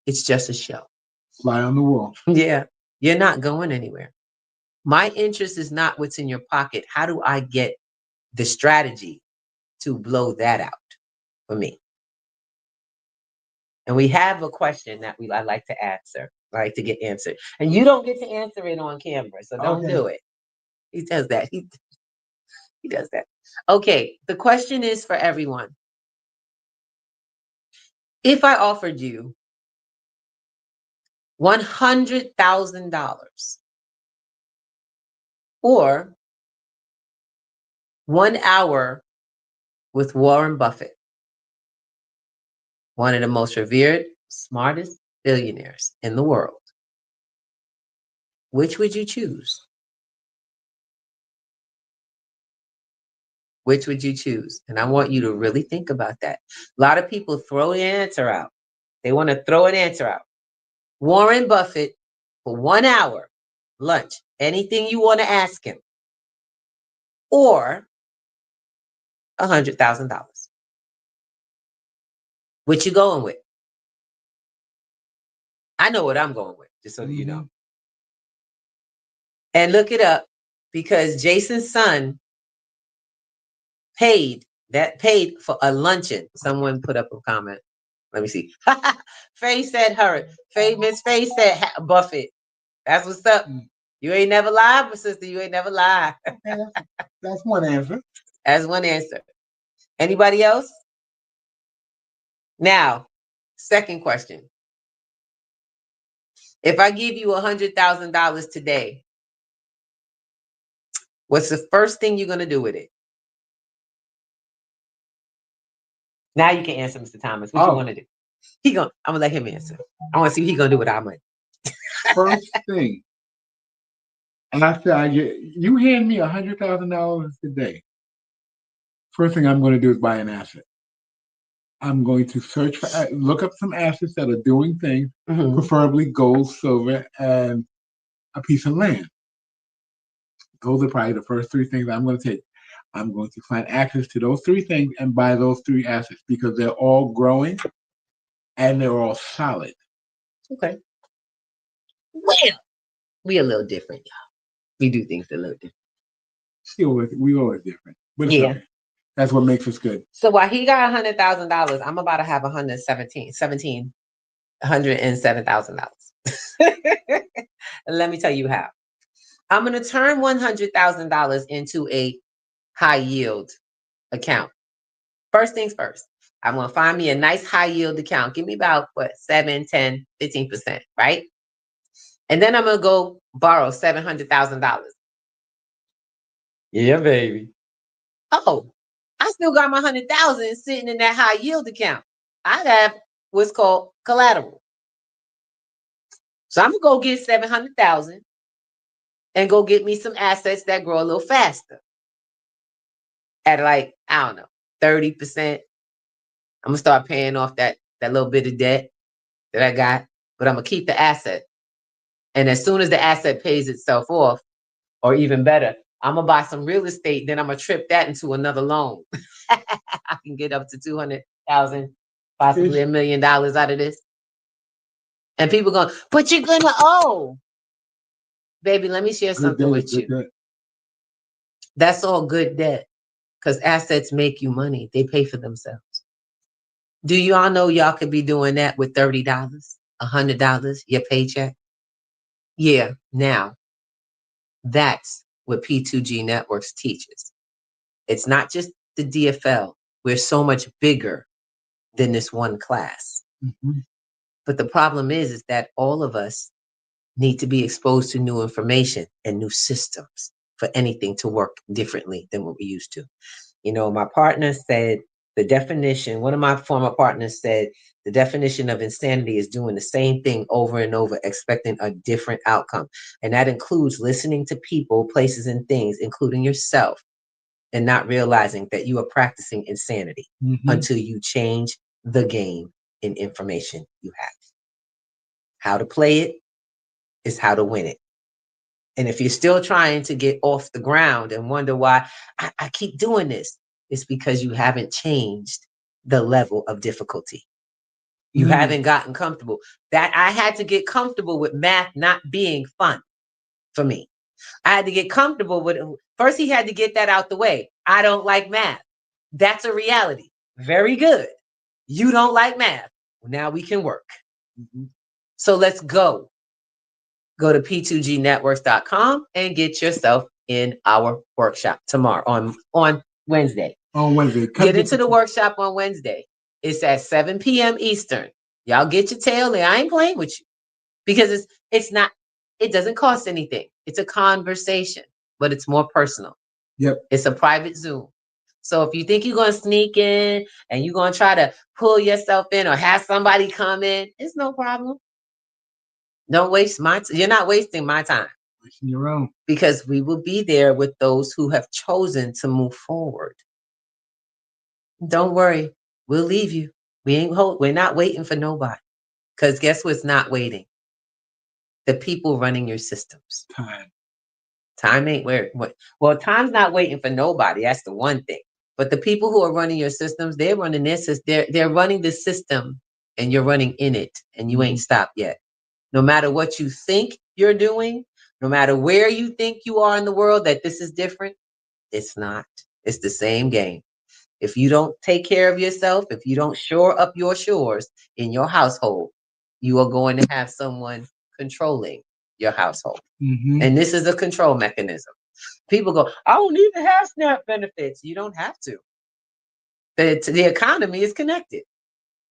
it's just a show. Fly on the wall. Yeah, you're not going anywhere. My interest is not what's in your pocket. How do I get the strategy to blow that out for me? And we have a question that I'd like to answer, like to get answered. And you don't get to answer it on camera, so don't do it. He does that. He does that. Okay, the question is for everyone. If I offered you $100,000 or 1 hour with Warren Buffett, one of the most revered, smartest billionaires in the world, which would you choose? Which would you choose? And I want you to really think about that. A lot of people throw the answer out. They want to throw an answer out. Warren Buffett for 1 hour, lunch, anything you want to ask him, or $100,000. What you going with? I know what I'm going with, just so that you know. And look it up, because Jason's son paid for a luncheon. Someone put up a comment. Let me see. Faye said Miss Faye said Buffett. That's what's up. You ain't never lied, but sister, you ain't never lied. That's one answer. That's one answer. Anybody else? Now, second question. If I give you $100,000 today, what's the first thing you're going to do with it? Now you can answer, Mr. Thomas. What you want to do? I'm going to let him answer. I want to see what he's going to do with our money. First thing, and I said, you hand me $100,000 today. First thing I'm going to do is buy an asset. I'm going to look up some assets that are doing things, preferably gold, silver, and a piece of land. Those are probably the first three things I'm going to take. I'm going to find access to those three things and buy those three assets because they're all growing and they're all solid. Okay. Well, We a little different, y'all. We do things a little different. We always different. But it's Yeah. okay. That's what makes us good. So while he got $100,000, I'm about to have $107,000. Let me tell you how. I'm going to turn $100,000 into a high yield account. First things first, I'm going to find me a nice high yield account. Give me about 7, 10, 15%, right? And then I'm going to go borrow $700,000. Yeah, baby. Oh, I still got my 100,000 sitting in that high yield account. I have what's called collateral. So I'm gonna go get 700,000 and go get me some assets that grow a little faster. At like, I don't know, 30%. I'm gonna start paying off that little bit of debt that I got, but I'm gonna keep the asset. And as soon as the asset pays itself off, or even better, I'm gonna buy some real estate, then I'm gonna trip that into another loan. I can get up to 200,000, possibly $1 million out of this. And people going, but you're gonna owe. Baby, let me share something with you. That's all good debt, because assets make you money. They pay for themselves. Do you all know y'all could be doing that with $30, $100, your paycheck? Yeah, now that's what P2G Networks teaches. It's not just the DFL. We're so much bigger than this one class. Mm-hmm. But the problem is that all of us need to be exposed to new information and new systems for anything to work differently than what we used to. You know, my partner said the definition, one of my former partners said, the definition of insanity is doing the same thing over and over, expecting a different outcome. And that includes listening to people, places, and things, including yourself, and not realizing that you are practicing insanity until you change the game in information you have. How to play it is how to win it. And if you're still trying to get off the ground and wonder why I keep doing this, it's because you haven't changed the level of difficulty. You haven't gotten comfortable. That I had to get comfortable with math not being fun for me. I had to get comfortable with it. First, he had to get that out the way. I don't like math. That's a reality. Very good. You don't like math. Now we can work. So let's go. Go to p2gnetworks.com and get yourself in our workshop tomorrow on Wednesday. On Wednesday. Get into the workshop on Wednesday. It's at 7 p.m. Eastern. Y'all get your tail in. I ain't playing with you because it doesn't cost anything. It's a conversation, but it's more personal. Yep. It's a private Zoom. So if you think you're going to sneak in and you're going to try to pull yourself in or have somebody come in, it's no problem. Don't waste my time. You're not wasting my time. Wasting your own. Because we will be there with those who have chosen to move forward. Don't worry. We'll leave you. We're not waiting for nobody. Because guess what's not waiting? The people running your systems. Time ain't well, time's not waiting for nobody. That's the one thing. But the people who are running your systems, they're running this. They're running the system and you're running in it and you ain't stopped yet. No matter what you think you're doing, no matter where you think you are in the world, that this is different, it's not. It's the same game. If you don't take care of yourself, if you don't shore up your shores in your household, you are going to have someone controlling your household. And this is a control mechanism. People go, I don't need to have SNAP benefits. You don't have to. The economy is connected.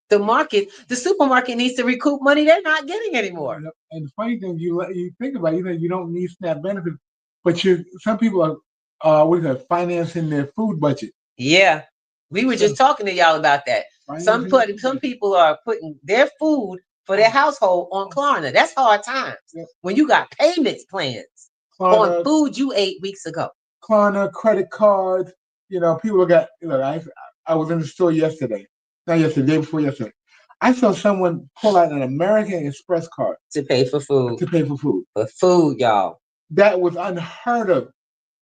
The market, the supermarket needs to recoup money they're not getting anymore. And the funny thing, you think about it, you don't need SNAP benefits, but some people are financing their food budget. Yeah, we were just talking to y'all about that. Some people are putting their food for their household on Klarna. That's hard times. When you got payments plans on food you ate weeks ago. Klarna, credit cards, people got. I was in the store yesterday. Not yesterday, the day before yesterday. I saw someone pull out an American Express card to pay for food. For food, y'all. That was unheard of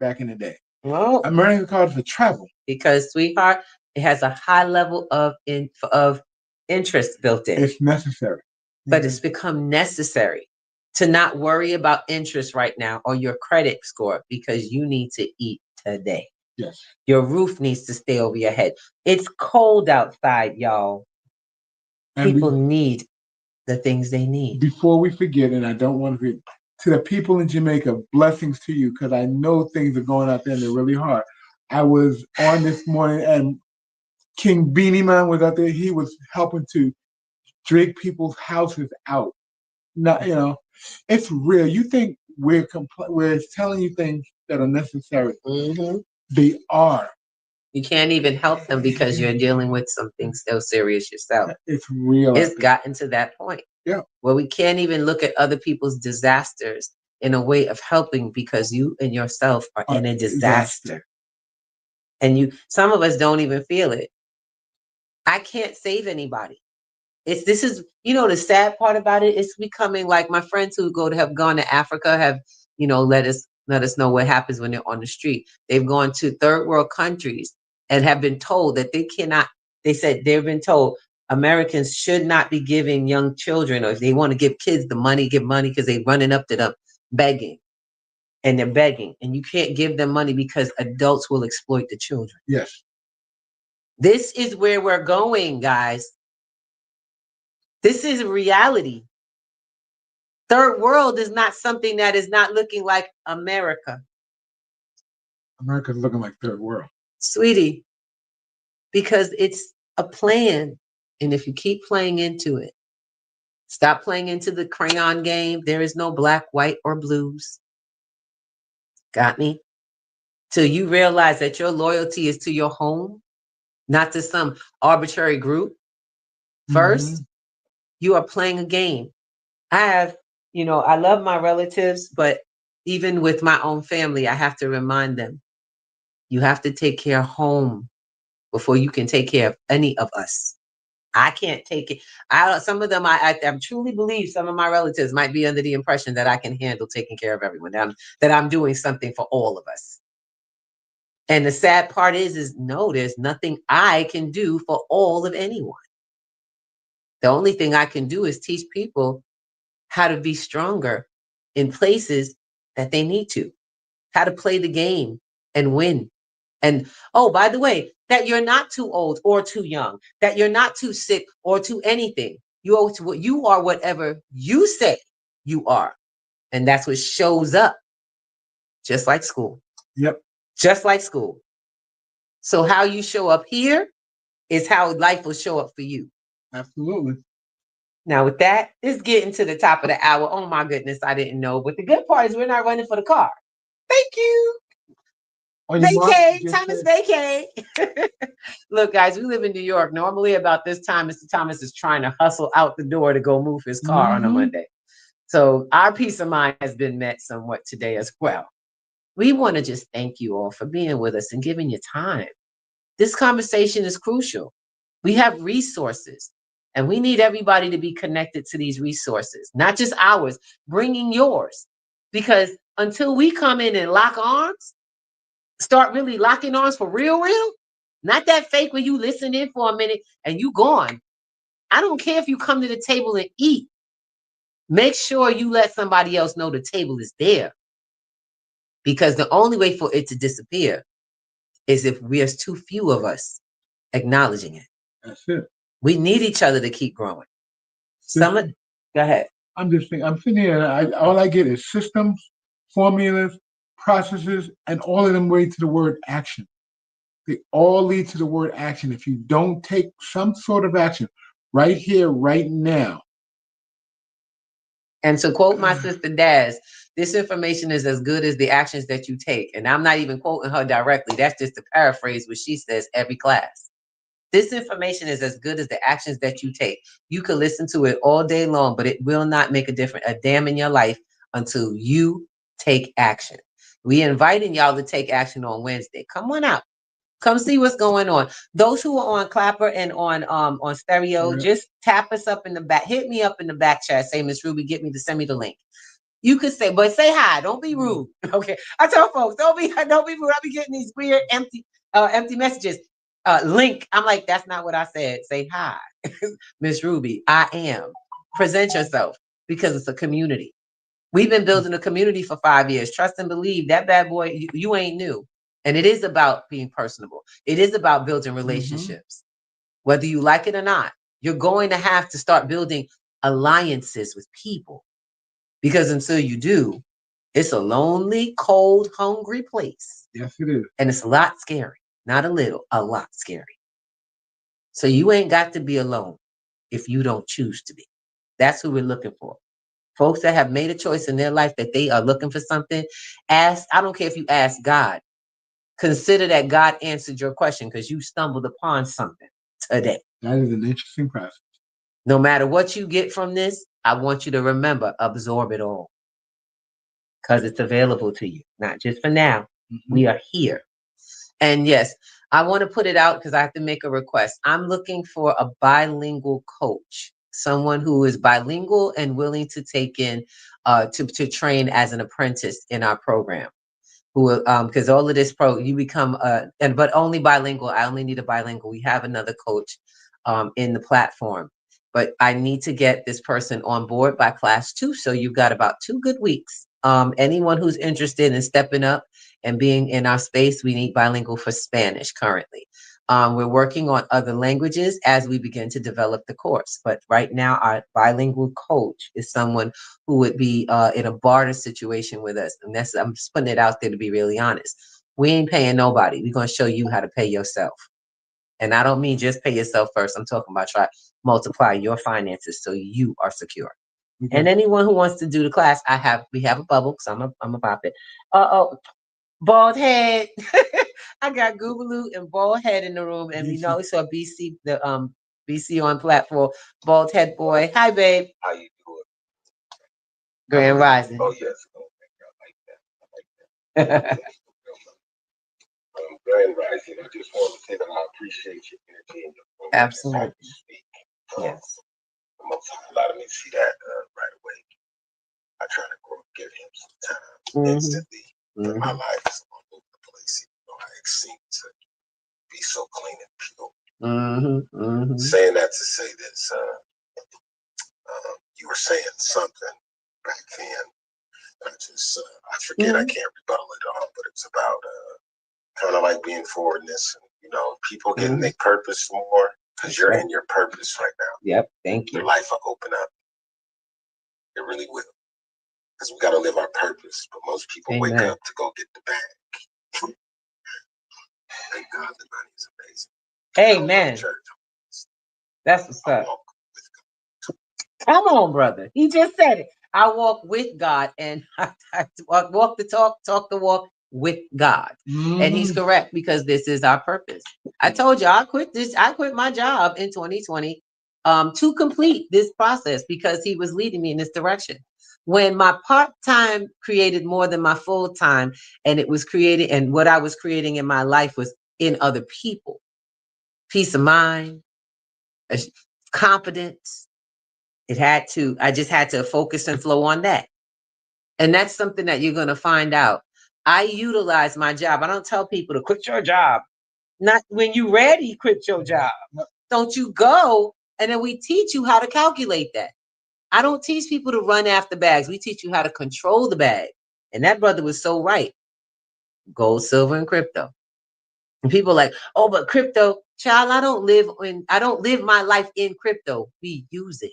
back in the day. Well, American card for travel. Because, sweetheart, it has a high level of interest built in. It's necessary. But it's become necessary to not worry about interest right now or your credit score because you need to eat today. Yes. Your roof needs to stay over your head. It's cold outside, y'all. And People need the things they need. Before we forget, and I don't want to forget, to the people in Jamaica, blessings to you, because I know things are going out there and they're really hard. I was on this morning and King Beanie Man was out there. He was helping to drag people's houses out. Not, it's real. You think we're telling you things that are necessary. Mm-hmm. They are. You can't even help them because you're dealing with something so serious yourself. It's real. It's gotten to that point. Yeah. Where we can't even look at other people's disasters in a way of helping because you and yourself are in a disaster. And some of us don't even feel it. I can't save anybody. This is the sad part about it. It's becoming like my friends who have gone to Africa have, let us know what happens when they're on the street. They've gone to third world countries and have been told that they've been told Americans should not be giving young children, or if they want to give kids the money, give money because they're running up to them begging. And they're begging. And you can't give them money because adults will exploit the children. Yes. This is where we're going, guys. This is reality. Third world is not something that is not looking like America. America's looking like third world. Sweetie, because it's a plan. And if you keep playing into it, stop playing into the crayon game. There is no black, white, or blues. Got me? Till you realize that your loyalty is to your home, not to some arbitrary group. First, you are playing a game. I love my relatives, but even with my own family, I have to remind them, you have to take care of home before you can take care of any of us. I can't take it. Some of them, I truly believe some of my relatives might be under the impression that I can handle taking care of everyone, that I'm doing something for all of us. And the sad part is no, there's nothing I can do for all of anyone. The only thing I can do is teach people how to be stronger in places that they need to, how to play the game and win. And, oh, by the way, that you're not too old or too young, that you're not too sick or too anything. You are whatever you say you are. And that's what shows up, just like school. Yep. Just like school. So how you show up here is how life will show up for you. Absolutely. Now with that, it's getting to the top of the hour. Oh my goodness, I didn't know. But the good part is we're not running for the car. Thank you. Vacay, Thomas vacay. Look, guys, we live in New York. Normally about this time, Mr. Thomas is trying to hustle out the door to go move his car on a Monday. So our peace of mind has been met somewhat today as well. We want to just thank you all for being with us and giving your time. This conversation is crucial. We have resources. And we need everybody to be connected to these resources, not just ours, bringing yours. Because until we come in and lock arms, start really locking arms for real, not that fake where you listen in for a minute and you gone. I don't care if you come to the table and eat. Make sure you let somebody else know the table is there. Because the only way for it to disappear is if there's too few of us acknowledging it. That's it. We need each other to keep growing. Go ahead. I'm sitting here and all I get is systems, formulas, processes, and all of them lead to the word action. They all lead to the word action. If you don't take some sort of action right here, right now. And to quote my sister Daz, this information is as good as the actions that you take. And I'm not even quoting her directly. That's just to paraphrase what she says every class. This information is as good as the actions that you take. You can listen to it all day long, but it will not make a damn in your life until you take action. We inviting y'all to take action on Wednesday. Come on out. Come see what's going on. Those who are on Clapper and on Stereo, just tap us up in the back. Hit me up in the back chat. Say, Miss Ruby, send me the link. You could say, but say hi. Don't be rude. Okay. I tell folks, don't be rude. I'll be getting these weird empty messages. Link. I'm like, that's not what I said. Say hi. Miss Ruby, I am. Present yourself because it's a community. We've been building a community for 5 years. Trust and believe that bad boy, you ain't new. And it is about being personable. It is about building relationships. Whether you like it or not, you're going to have to start building alliances with people. Because until you do, it's a lonely, cold, hungry place. Yes, it is. And it's a lot scary. Not a little, a lot scary. So you ain't got to be alone if you don't choose to be. That's who we're looking for. Folks that have made a choice in their life that they are looking for something. I don't care if you ask God. Consider that God answered your question because you stumbled upon something today. That is an interesting process. No matter what you get from this, I want you to remember, absorb it all. Because it's available to you, not just for now. We are here. And yes, I want to put it out because I have to make a request. I'm looking for a bilingual coach, someone who is bilingual and willing to take in, to train as an apprentice in our program. Who, because all of this you become, but only bilingual. I only need a bilingual. We have another coach in the platform, but I need to get this person on board by class 2. So you've got about 2 good weeks. Anyone who's interested in stepping up and being in our space, we need bilingual for Spanish currently. We're working on other languages as we begin to develop the course. But right now, our bilingual coach is someone who would be in a barter situation with us. And I'm just putting it out there to be really honest. We ain't paying nobody. We're going to show you how to pay yourself. And I don't mean just pay yourself first. I'm talking about try multiply your finances so you are secure. And anyone who wants to do the class, we have a bubble because I'm a pop it. Bald head. I got Googaloo and bald head in the room, and we know we saw BC, the BC on platform. Bald head boy. Hi, babe. How you doing? Grand Rising. Oh yes. I like that. Grand Rising. I just want to say that I appreciate your energy and your program. Absolutely. Yes. The Most High allowed me to see that right away. I try to give him some time instantly. But my life is all over the place. I seem to be so clean and pure. Saying that to say this, you were saying something back then. I forget. I can't rebuttal it all, but it's about kind of like being forwardness. And, people getting their purpose more because you're in your purpose right now. Yep. Thank you. Your life will open up. It really will. Because we got to live our purpose, but most people wake up to go get the bag. Thank God the money is amazing. Amen. That's what's up. Come on, brother. He just said it. I walk with God and I walk the talk the walk with God. And he's correct because this is our purpose. I told you I quit my job in 2020 to complete this process because he was leading me in this direction. When my part-time created more than my full-time, and it was created, and what I was creating in my life was in other people. Peace of mind, confidence. I just had to focus and flow on that. And that's something that you're going to find out. I utilize my job. I don't tell people to quit your job. Not when you're ready, quit your job. Don't you go, and then we teach you how to calculate that. I don't teach people to run after bags. We teach you how to control the bag. And that brother was so right. Gold, silver, and crypto. And people are like, oh, but crypto, child, I don't live my life in crypto. We use it.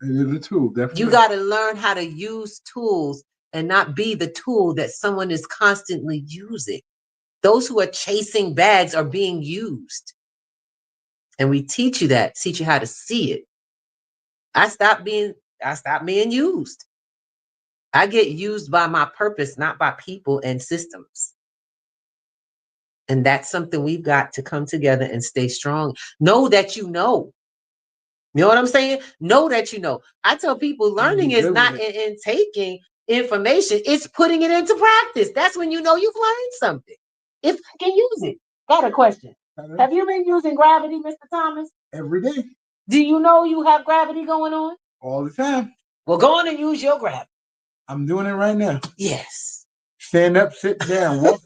It is a tool, definitely. You got to learn how to use tools and not be the tool that someone is constantly using. Those who are chasing bags are being used. And we teach you that, teach you how to see it. I stopped being used. I get used by my purpose, not by people and systems. And that's something we've got to come together and stay strong. Know that you know. You know what I'm saying? Know that you know. I tell people learning is not in taking information, it's putting it into practice. That's when you know you've learned something. If I can use it. Got a question. Have you been using gravity, Mr. Thomas? Every day. Do you know you have gravity going on? All the time. Well, go on and use your gravity. I'm doing it right now. Yes. Stand up, sit down, walk.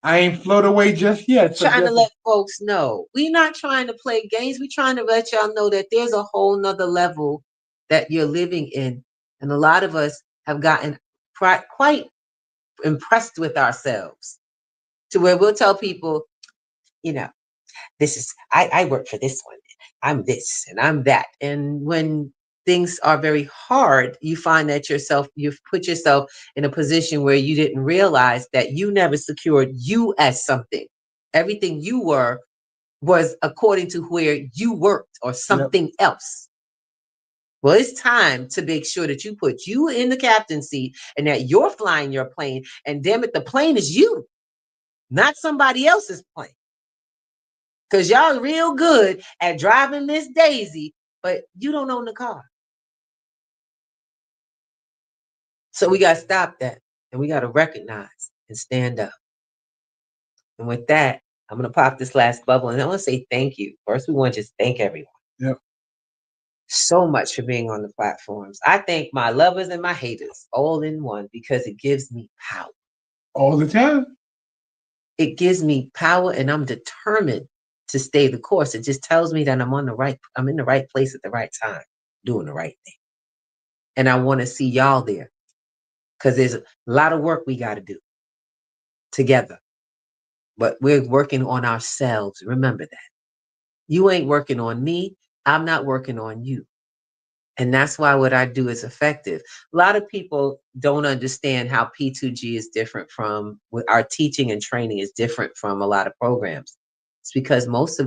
I ain't float away just yet. Trying to let folks know. We're not trying to play games. We're trying to let y'all know that there's a whole nother level that you're living in. And a lot of us have gotten quite impressed with ourselves to where we'll tell people, you know, this is, I work for this one. I'm this and I'm that. And when things are very hard, you find that you've put yourself in a position where you didn't realize that you never secured you as something. Everything you were was according to where you worked or something else. Well, it's time to make sure that you put you in the captain's seat and that you're flying your plane. And damn it, the plane is you, not somebody else's plane. Because y'all real good at driving Miss Daisy, but you don't own the car. So we got to stop that. And we got to recognize and stand up. And with that, I'm going to pop this last bubble. And I want to say thank you. First, we want to just thank everyone. Yep. So much for being on the platforms. I thank my lovers and my haters all in one because it gives me power. All the time. It gives me power and I'm determined to stay the course. It just tells me that I'm in the right place at the right time, doing the right thing. And I want to see y'all there because there's a lot of work we got to do together. But we're working on ourselves. Remember that. You ain't working on me. I'm not working on you. And that's why what I do is effective. A lot of people don't understand how P2G is different from our teaching and training is different from a lot of programs. It's because most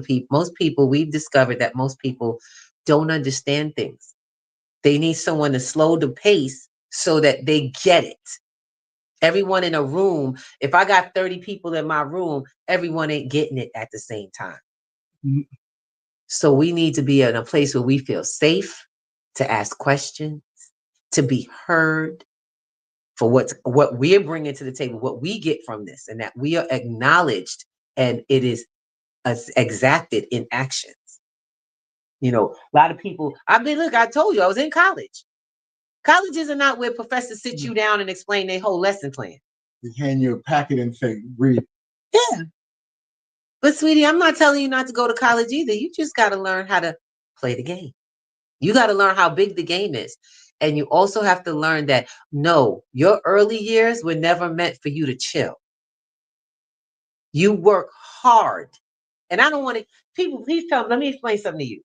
people, we've discovered that most people don't understand things. They need someone to slow the pace so that they get it. Everyone in a room, if I got 30 people in my room, everyone ain't getting it at the same time. Mm-hmm. So we need to be in a place where we feel safe to ask questions, to be heard for what we're bringing to the table, what we get from this, and that we are acknowledged and it is exacted in actions. You know, a lot of people, I told you I was in college. Colleges are not where professors sit you down and explain their whole lesson plan. They hand you a packet and say, read. Yeah. But sweetie, I'm not telling you not to go to college either. You just got to learn how to play the game. You got to learn how big the game is. And you also have to learn that, no, your early years were never meant for you to chill. You work hard. And I don't want to, people, please tell me, let me explain something to you.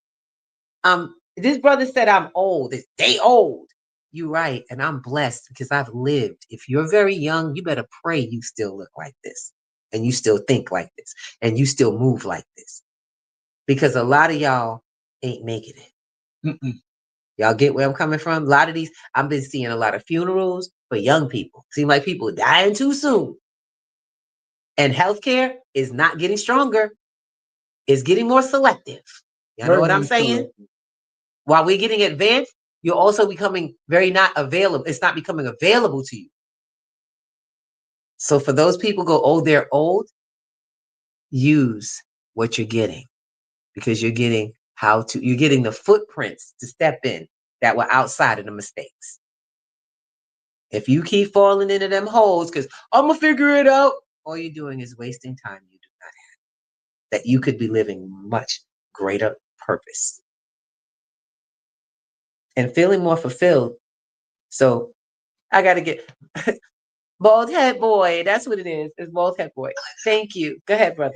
This brother said I'm old. They old. You're right. And I'm blessed because I've lived. If you're very young, you better pray you still look like this. And you still think like this. And you still move like this. Because a lot of y'all ain't making it. Mm-mm. Y'all get where I'm coming from? A lot of these, I've been seeing a lot of funerals for young people. Seem like people dying too soon. And healthcare is not getting stronger. It's getting more selective. Y'all know what I'm saying? While we're getting advanced, you're also becoming very not available. It's not becoming available to you. So for those people go, oh, they're old, use what you're getting because you're getting you're getting the footprints to step in that were outside of the mistakes. If you keep falling into them holes because I'm going to figure it out, all you're doing is wasting time you do not have. That you could be living much greater purpose. And feeling more fulfilled. So I got to get bald head boy. That's what it is. It's bald head boy. Thank you. Go ahead, brother.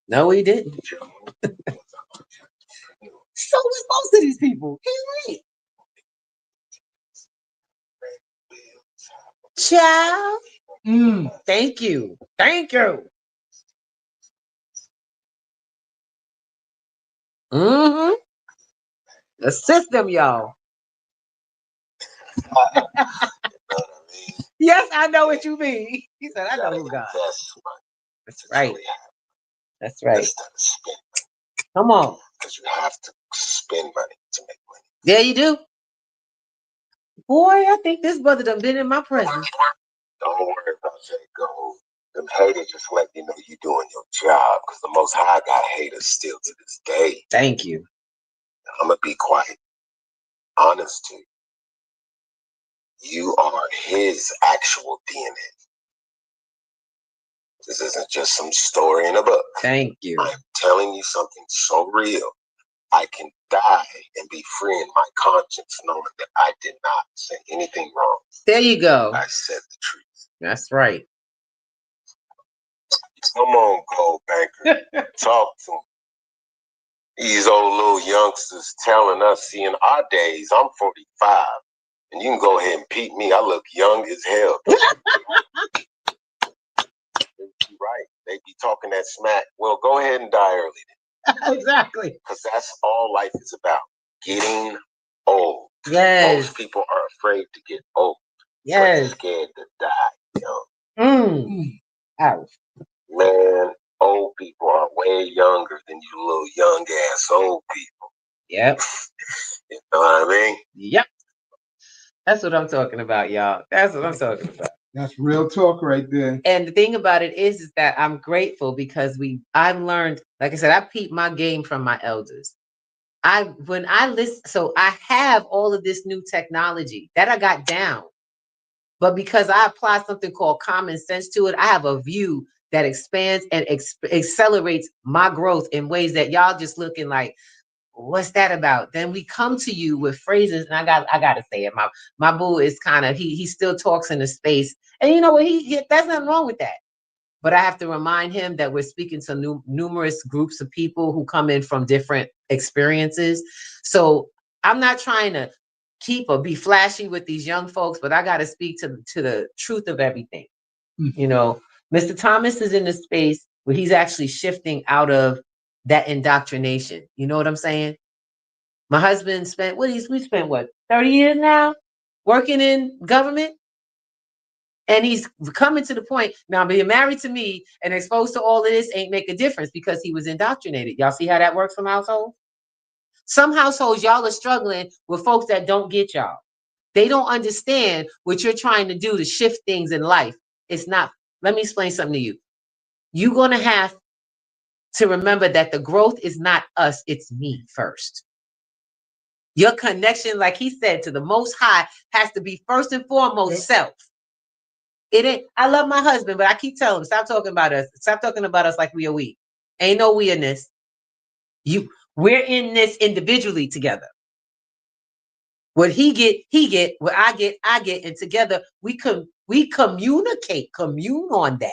No, he didn't. So was most of these people. He's right. Ciao. Thank you. Thank you. Mm-hmm. The system, y'all. Yes, I know what you mean. He said, I know who God. That's right. That's right. Come on. Because you have to spend money to make money. Yeah, you do. Boy, I think this brother done been in my presence. Don't worry about that gold. Them haters just let you know you're doing your job because the Most High got haters still to this day. Thank you. I'm going to be quite honest to you. You are his actual DNA. This isn't just some story in a book. Thank you. I'm telling you something so real I can die and be free in my conscience, knowing that I did not say anything wrong. There you go. I said the truth. That's right. Come on, Gold Banker. Talk to them. These old little youngsters telling us, see, in our days, I'm 45, and you can go ahead and peep me. I look young as hell. You're right. They be talking that smack. Well, go ahead and die early. Exactly. Because that's all life is about. Getting old. Yes. Most people are afraid to get old. Yes. But scared to die young. Ouch. Man, old people are way younger than you little young ass old people. Yep. You know what I mean? Yep. That's what I'm talking about, y'all. That's what I'm talking about. That's real talk right there. And the thing about it is that I'm grateful because I've learned, like I said, I peeped my game from my elders. When I listen, so I have all of this new technology that I got down. But because I apply something called common sense to it, I have a view that expands and accelerates my growth in ways that y'all just looking like, what's that about? Then we come to you with phrases, and I gotta say it. My boo is kind of he still talks in the space, and you know what? There's nothing wrong with that. But I have to remind him that we're speaking to numerous groups of people who come in from different experiences. So I'm not trying to keep or be flashy with these young folks, but I got to speak to the truth of everything. You know, Mr. Thomas is in the space where he's actually shifting out of that indoctrination. You know what I'm saying? My husband spent we spent 30 years now working in government. And he's coming to the point now, being married to me and exposed to all of this ain't make a difference because he was indoctrinated. Y'all see how that works from households? Some households, y'all are struggling with folks that don't get y'all. They don't understand what you're trying to do to shift things in life. It's not, let me explain something to you. You're going to have to remember that the growth is not us, it's me first. Your connection, like he said, to the Most High has to be first and foremost self. It ain't, I love my husband, but I keep telling him, stop talking about us. Stop talking about us like we are we. Ain't no we in this. We're in this individually together. What he get, what I get, and together we communicate, commune on that.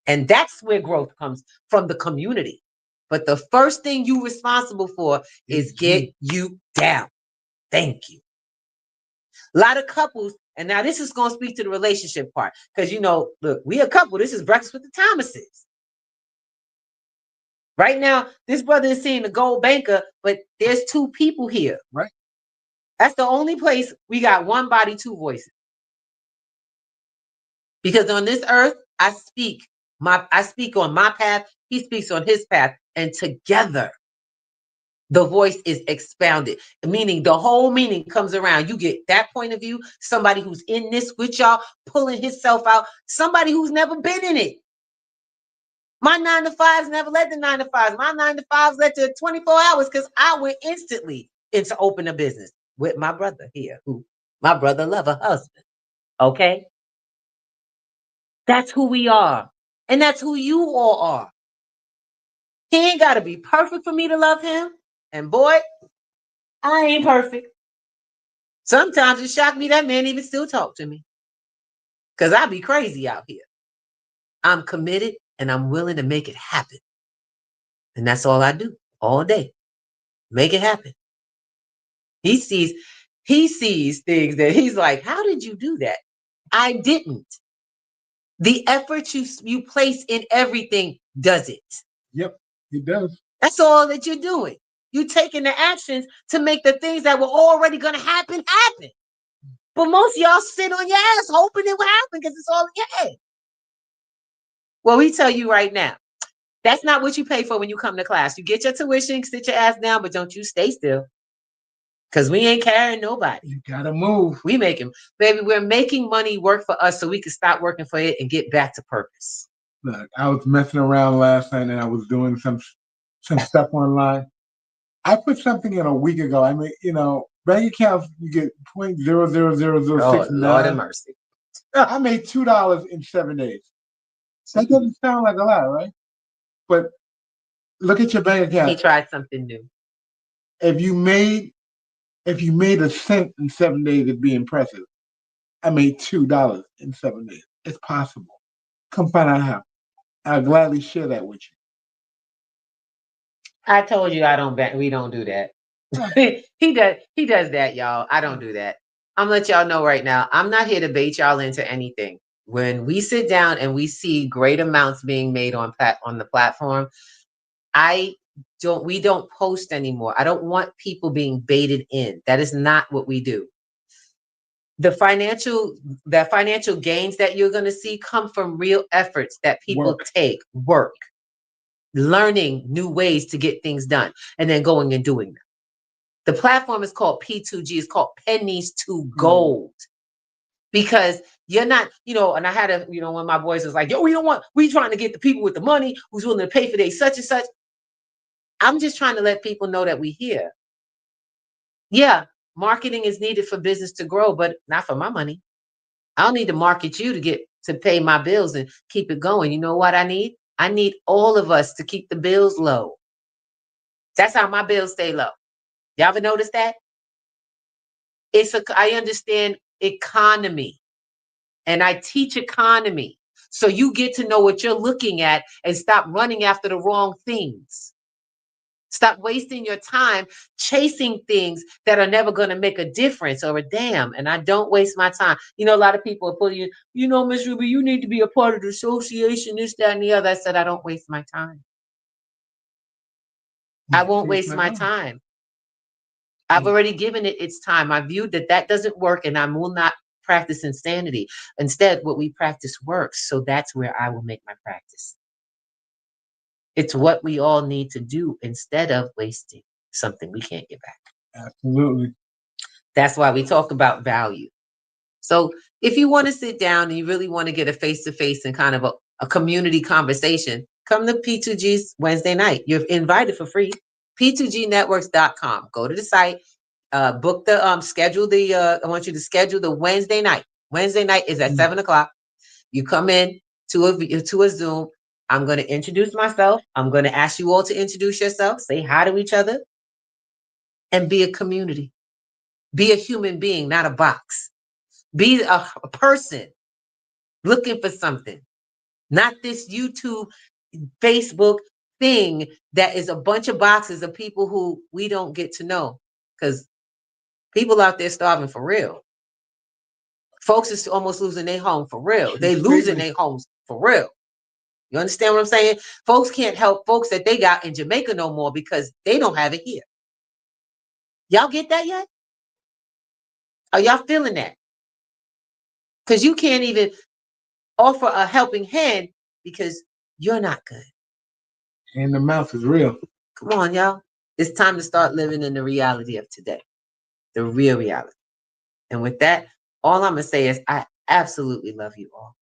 And that's where growth comes from, the community. But the first thing you're responsible for is get you down. Thank you. A lot of couples, and now this is going to speak to the relationship part, because, you know, look, we a couple. This is Breakfast with the Thomases. Right now, this brother is seeing the Gold Banker, but there's two people here. Right. That's the only place we got one body, two voices. Because on this earth, I speak on my path, he speaks on his path, and together the voice is expounded, meaning the whole meaning comes around. You get that point of view, somebody who's in this with y'all, pulling himself out, somebody who's never been in it. My 9 to 5s never led to 9 to 5s. My 9 to 5s led to 24 hours because I went instantly into open a business with my brother here, who my brother lover husband. Okay? That's who we are. And that's who you all are. He ain't got to be perfect for me to love him. And boy, I ain't perfect. Sometimes it shocked me that man even still talk to me. Because I be crazy out here. I'm committed and I'm willing to make it happen. And that's all I do all day. Make it happen. He sees things that he's like, how did you do that? I didn't. The effort you place in everything does it. Yep, it does. That's all that you're doing. You're taking the actions to make the things that were already going to happen. But most of y'all sit on your ass hoping it will happen because it's all in your head. Well, we tell you right now, that's not what you pay for when you come to class. You get your tuition, sit your ass down, but don't you stay still. Because we ain't carrying nobody. You gotta move. We're making money work for us so we can stop working for it and get back to purpose. Look, I was messing around last night and I was doing some stuff online. I put something in a week ago. I mean, you know, bank accounts, you get 0.00006. Oh, Lord have mercy. I made $2 in 7 days. That doesn't sound like a lot, right? But look at your bank account. He tried something new. if you made a cent in 7 days, it'd be impressive. I made $2 in 7 days. It's possible. Come find out how. I'll gladly share that with you. I told you I don't bet. We don't do that. He does that, y'all. I don't do that. I'm gonna let y'all know right now. I'm not here to bait y'all into anything. When we sit down and we see great amounts being made on the platform, we don't post anymore. I don't want people being baited in. That is not what we do. The financial gains that you're going to see come from real efforts that people take, work, learning new ways to get things done, and then going and doing them. The platform is called P2G. It's called Pennies to Gold. Because you're not, and I had when my boys was like, yo, we trying to get the people with the money who's willing to pay for their such and such. I'm just trying to let people know that we here. Yeah, marketing is needed for business to grow, but not for my money. I don't need to market you to pay my bills and keep it going. You know what I need? I need all of us to keep the bills low. That's how my bills stay low. Y'all ever notice that? I understand economy and I teach economy. So you get to know what you're looking at and stop running after the wrong things. Stop wasting your time chasing things that are never going to make a difference or a damn. And I don't waste my time. A lot of people are putting Miss Ruby, you need to be a part of the association, this, that, and the other. I said, I don't waste my time. I won't waste my time. I've already given it its time. I viewed that doesn't work and I will not practice insanity. Instead, what we practice works. So that's where I will make my practice. It's what we all need to do instead of wasting something we can't get back. Absolutely. That's why we talk about value. So if you want to sit down and you really want to get a face-to-face and kind of a community conversation, come to P2G's Wednesday night. You're invited for free. P2Gnetworks.com. Go to the site, book the I want you to schedule the Wednesday night. Wednesday night is at 7:00. You come in to a Zoom. I'm going to introduce myself. I'm going to ask you all to introduce yourself, say hi to each other, and be a community. Be a human being, not a box. Be a person looking for something, not this YouTube, Facebook thing that is a bunch of boxes of people who we don't get to know, because people out there starving for real. Folks is almost losing their home for real. They losing their homes for real. You understand what I'm saying? Folks can't help folks that they got in Jamaica no more because they don't have it here. Y'all get that yet? Are y'all feeling that? Because you can't even offer a helping hand because you're not good. And the mouth is real. Come on, y'all. It's time to start living in the reality of today. The real reality. And with that, all I'm going to say is I absolutely love you all.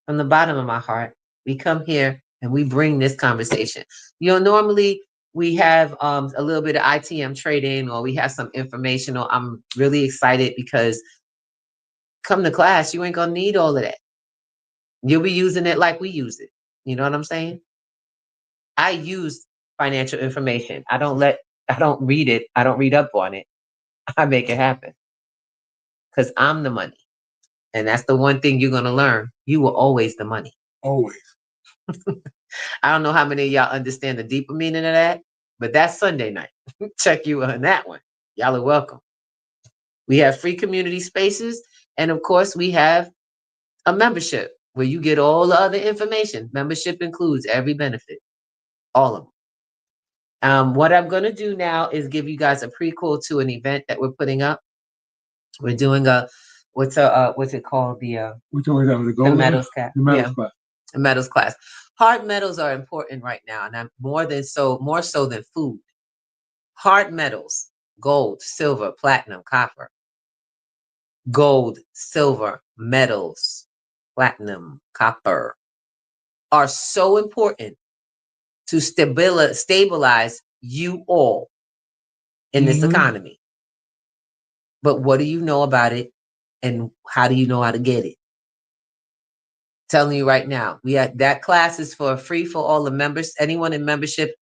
From the bottom of my heart, we come here and we bring this conversation. Normally we have a little bit of ITM trading or we have some informational. I'm really excited because come to class, you ain't going to need all of that. You'll be using it like we use it. You know what I'm saying? I use financial information. I don't read it. I don't read up on it. I make it happen because I'm the money. And that's the one thing you're going to learn. You were always the money. Always. I don't know how many of y'all understand the deeper meaning of that, but that's Sunday night. Check you on that one. Y'all are welcome. We have free community spaces. And of course, we have a membership where you get all the other information. Membership includes every benefit, all of them. What I'm going to do now is give you guys a prequel to an event that we're putting up. We're doing what's it called? The medals class. The medals class. The medals class. Hard metals are important right now, and more so than food. Hard metals, gold, silver, platinum, copper. Gold, silver, metals, platinum, copper are so important to stabilize you all in this economy. But what do you know about it and how do you know how to get it? Telling you right now, that class is for free for all the members. Anyone in membership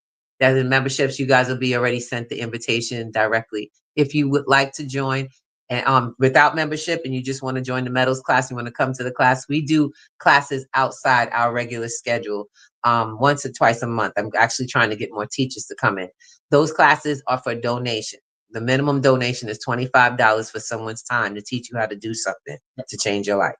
That in memberships, you guys will be already sent the invitation directly. If you would like to join and without membership and you just want to join the metals class, you want to come to the class, we do classes outside our regular schedule once or twice a month. I'm actually trying to get more teachers to come in. Those classes are for donation. The minimum donation is $25 for someone's time to teach you how to do something to change your life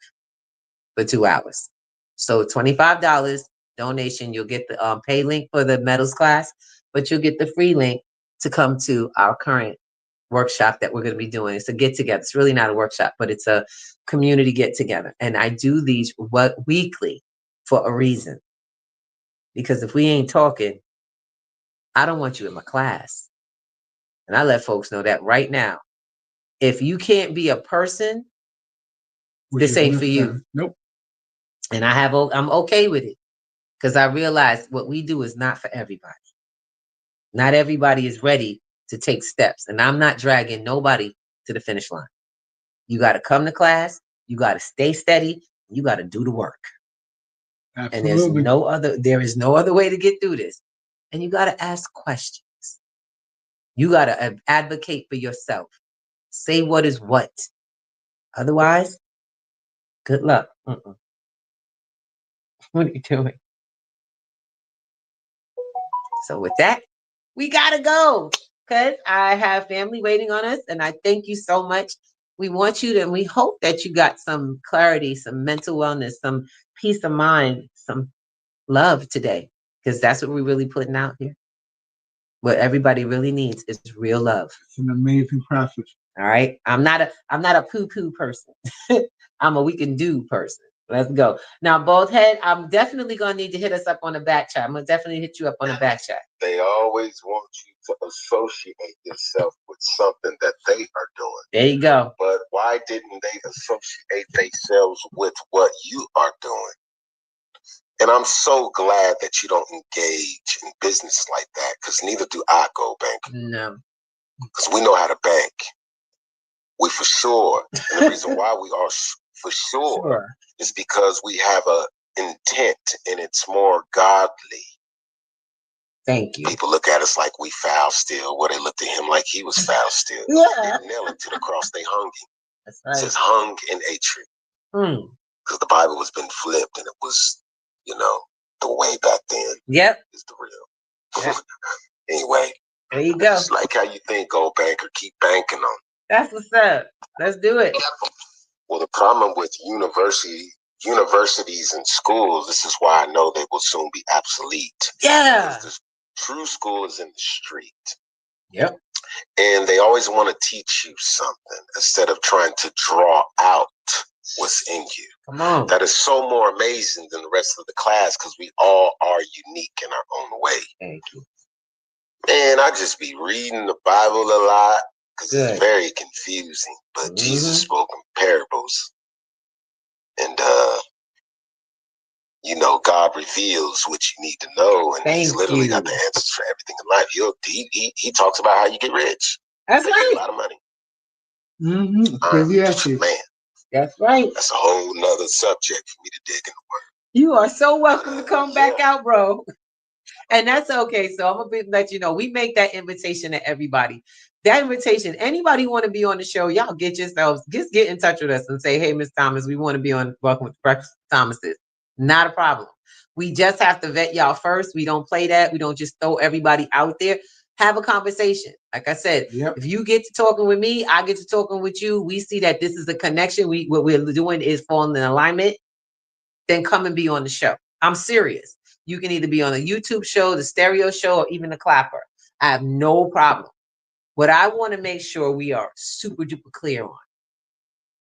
for 2 hours. So $25 donation, you'll get the pay link for the metals class, but you'll get the free link to come to our current workshop that we're going to be doing. It's a get together. It's really not a workshop, but it's a community get together. And I do these weekly for a reason. Because if we ain't talking, I don't want you in my class. And I let folks know that right now. If you can't be a person, this ain't for you. Nope. And I'm okay with it. Because I realize what we do is not for everybody. Not everybody is ready to take steps. And I'm not dragging nobody to the finish line. You got to come to class. You got to stay steady. You got to do the work. Absolutely. And there is no other way to get through this. And you got to ask questions. You got to advocate for yourself. Say what is what. Otherwise, good luck. What are you doing? So with that, we got to go because I have family waiting on us. And I thank you so much. We want you to, and we hope that you got some clarity, some mental wellness, some peace of mind, some love today, because that's what we're really putting out here. What everybody really needs is real love. It's an amazing process. All right. I'm not a poo-poo person. I'm a we can do person. Let's go. Now, Bald Head, I'm definitely gonna need to hit us up on the back chat. I'm gonna definitely hit you up on the back chat. They always want you to associate yourself with something that they are doing. There you go. But why didn't they associate themselves with what you are doing? And I'm so glad that you don't engage in business like that, because neither do I, Go Bank. No. Because we know how to bank. We for sure. And the reason why we are for sure is because we have a intent and it's more godly. Thank you. People look at us like we foul still, where they looked at him like he was foul still. Yeah. They nailed him to the cross. They hung him. That's right. It says hung in a tree. Because the Bible has been flipped and it was, the way back then. Yep. Is the real. Yep. Anyway. There you go. Just like how you think, Gold Banker, keep banking on. That's what's up. Let's do it. Well, the problem with universities and schools, this is why I know they will soon be obsolete. Yeah. The true school is in the street. Yep. And they always want to teach you something instead of trying to draw out what's in you. Come on. That is so more amazing than the rest of the class, because we all are unique in our own way. Thank you. Man, I just be reading the Bible a lot because it's very confusing. But Jesus spoke in parables. And, God reveals what you need to know. And he's literally got the answers for everything in life. He talks about how you get rich. That's right. A lot of money. Man. That's right. That's a whole nother subject for me to dig in the word. You are so welcome to come back out, bro. And that's okay. So I'm gonna let you know, we make that invitation to everybody. That invitation, anybody want to be on the show, y'all get yourselves, just get in touch with us and say, hey, Miss Thomas, we want to be on Welcome with the Breakfast Thomases. Not a problem. We just have to vet y'all first. We don't play that. We don't just throw everybody out there. Have a conversation. Like I said, if you get to talking with me, I get to talking with you. We see that this is a connection. What we're doing is falling in alignment. Then come and be on the show. I'm serious. You can either be on a YouTube show, the stereo show, or even the clapper. I have no problem. What I want to make sure we are super duper clear on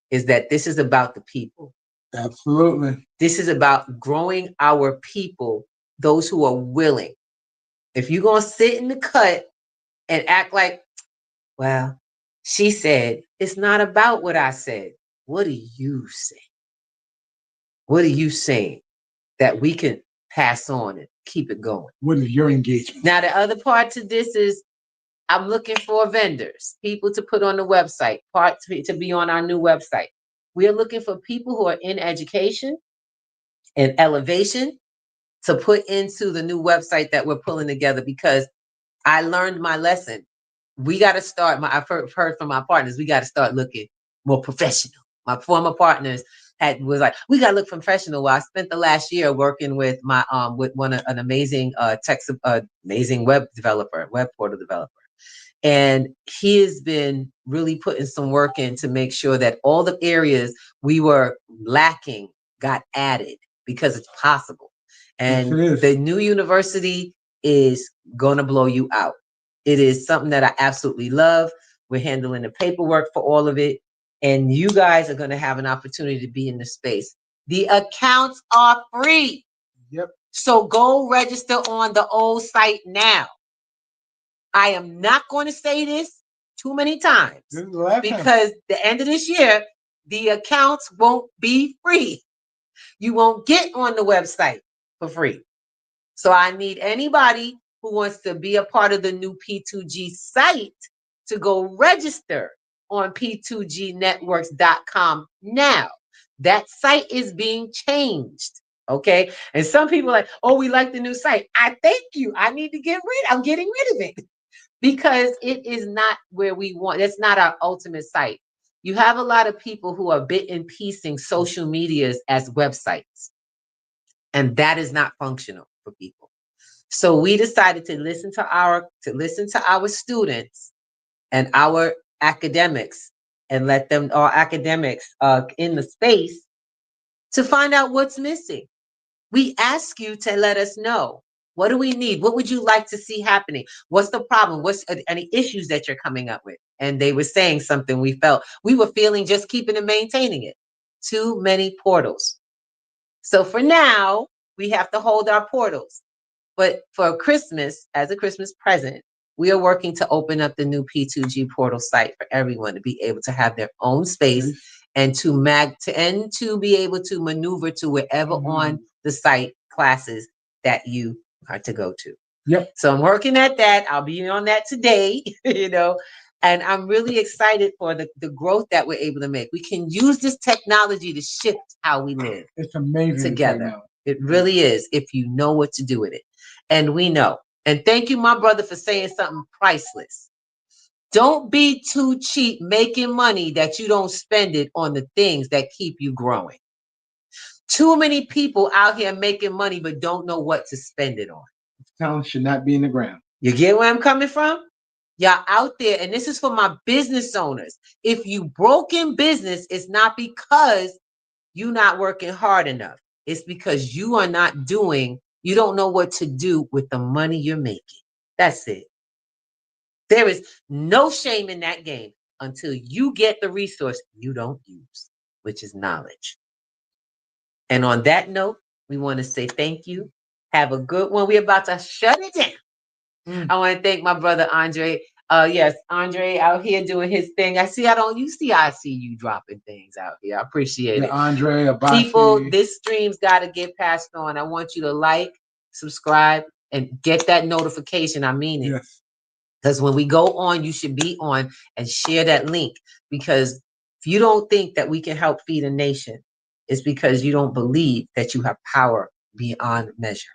is that this is about the people. Absolutely. This is about growing our people, those who are willing. If you're going to sit in the cut and act like, well, she said, it's not about what I said. What do you say? What are you saying that we can pass on and keep it going? What is your engagement? Now, the other part to this is I'm looking for vendors, people to put on the website, to be on our new website. We are looking for people who are in education and elevation to put into the new website that we're pulling together, because I learned my lesson. We got to start. I've heard from my partners. We got to start looking more professional. My former partners was like, we got to look professional. Well, I spent the last year working with my with an amazing amazing web portal developer, and he has been really putting some work in to make sure that all the areas we were lacking got added, because it's possible. And the new university is going to blow you out. It is something that I absolutely love. We're handling the paperwork for all of it. And you guys are going to have an opportunity to be in the space. The accounts are free. Yep. So go register on the old site now. I am not going to say this too many times, because the end of this year, the accounts won't be free. You won't get on the website for free. So I need anybody who wants to be a part of the new P2G site to go register on p2gnetworks.com now. That site is being changed. Okay. And some people are like, oh, we like the new site. I thank you. I'm getting rid of it, because it is not where we want. That's not our ultimate site. You have a lot of people who are bit and piecing social medias as websites, and that is not functional for people. So we decided to listen to our students and our academics, and let them, our academics in the space, to find out what's missing. We ask you to let us know. What do we need? What would you like to see happening? What's the problem? What's any issues that you're coming up with? And they were saying something we were feeling just keeping and maintaining it. Too many portals. So for now, we have to hold our portals. But for Christmas, as a Christmas present, we are working to open up the new P2G portal site for everyone to be able to have their own space, and to be able to maneuver to wherever on the site classes that you are to go to. Yep. So I'm working at that. I'll be on that today, and I'm really excited for the growth that we're able to make. We can use this technology to shift how we live. It's amazing together. It really is, if you know what to do with it. And we know. And thank you, my brother, for saying something priceless. Don't be too cheap making money that you don't spend it on the things that keep you growing. Too many people out here making money but don't know what to spend it on. Talent should not be in the ground. You get where I'm coming from? Y'all out there, and this is for my business owners. If you broke in business, it's not because you're not working hard enough. It's because you don't know what to do with the money you're making. That's it. There is no shame in that game until you get the resource you don't use, which is knowledge. And on that note, we want to say thank you. Have a good one. We're about to shut it down. I want to thank my brother Andre. Yes, Andre out here doing his thing. I see you dropping things out here. I appreciate it. Andre, Abasi. People, this stream's got to get passed on. I want you to like, subscribe, and get that notification. I mean it. Yes. Because when we go on, you should be on and share that link. Because if you don't think that we can help feed a nation, it's because you don't believe that you have power beyond measure.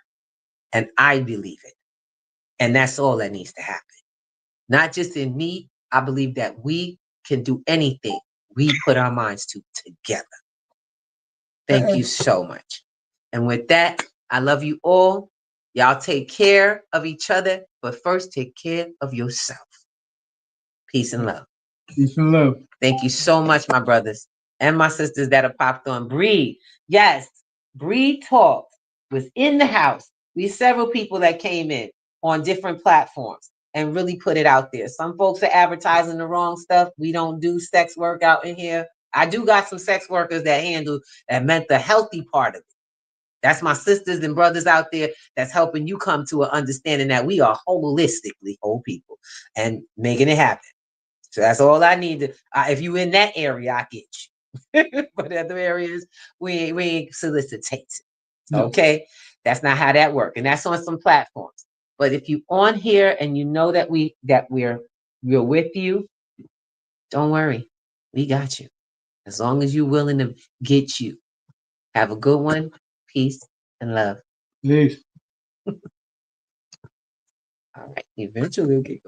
And I believe it. And that's all that needs to happen. Not just in me. I believe that we can do anything we put our minds to together. Thank you so much. And with that, I love you all. Y'all take care of each other, but first take care of yourself. Peace and love. Peace and love. Thank you so much, my brothers and my sisters that have popped on. Breed. Yes, Breed Talk was in the house. We several people that came in on different platforms and really put it out there. Some folks are advertising the wrong stuff. We don't do sex work out in here. I do got some sex workers that meant the healthy part of it. That's my sisters and brothers out there that's helping you come to an understanding that we are holistically whole people and making it happen. So that's all I need. If you in that area, I get you. But other areas, we ain't solicitating. Okay? That's not how that works. And that's on some platforms. But if you on here and you know that we're with you, don't worry. We got you. As long as you're willing to get you. Have a good one. Peace and love. Peace. All right. Eventually we'll get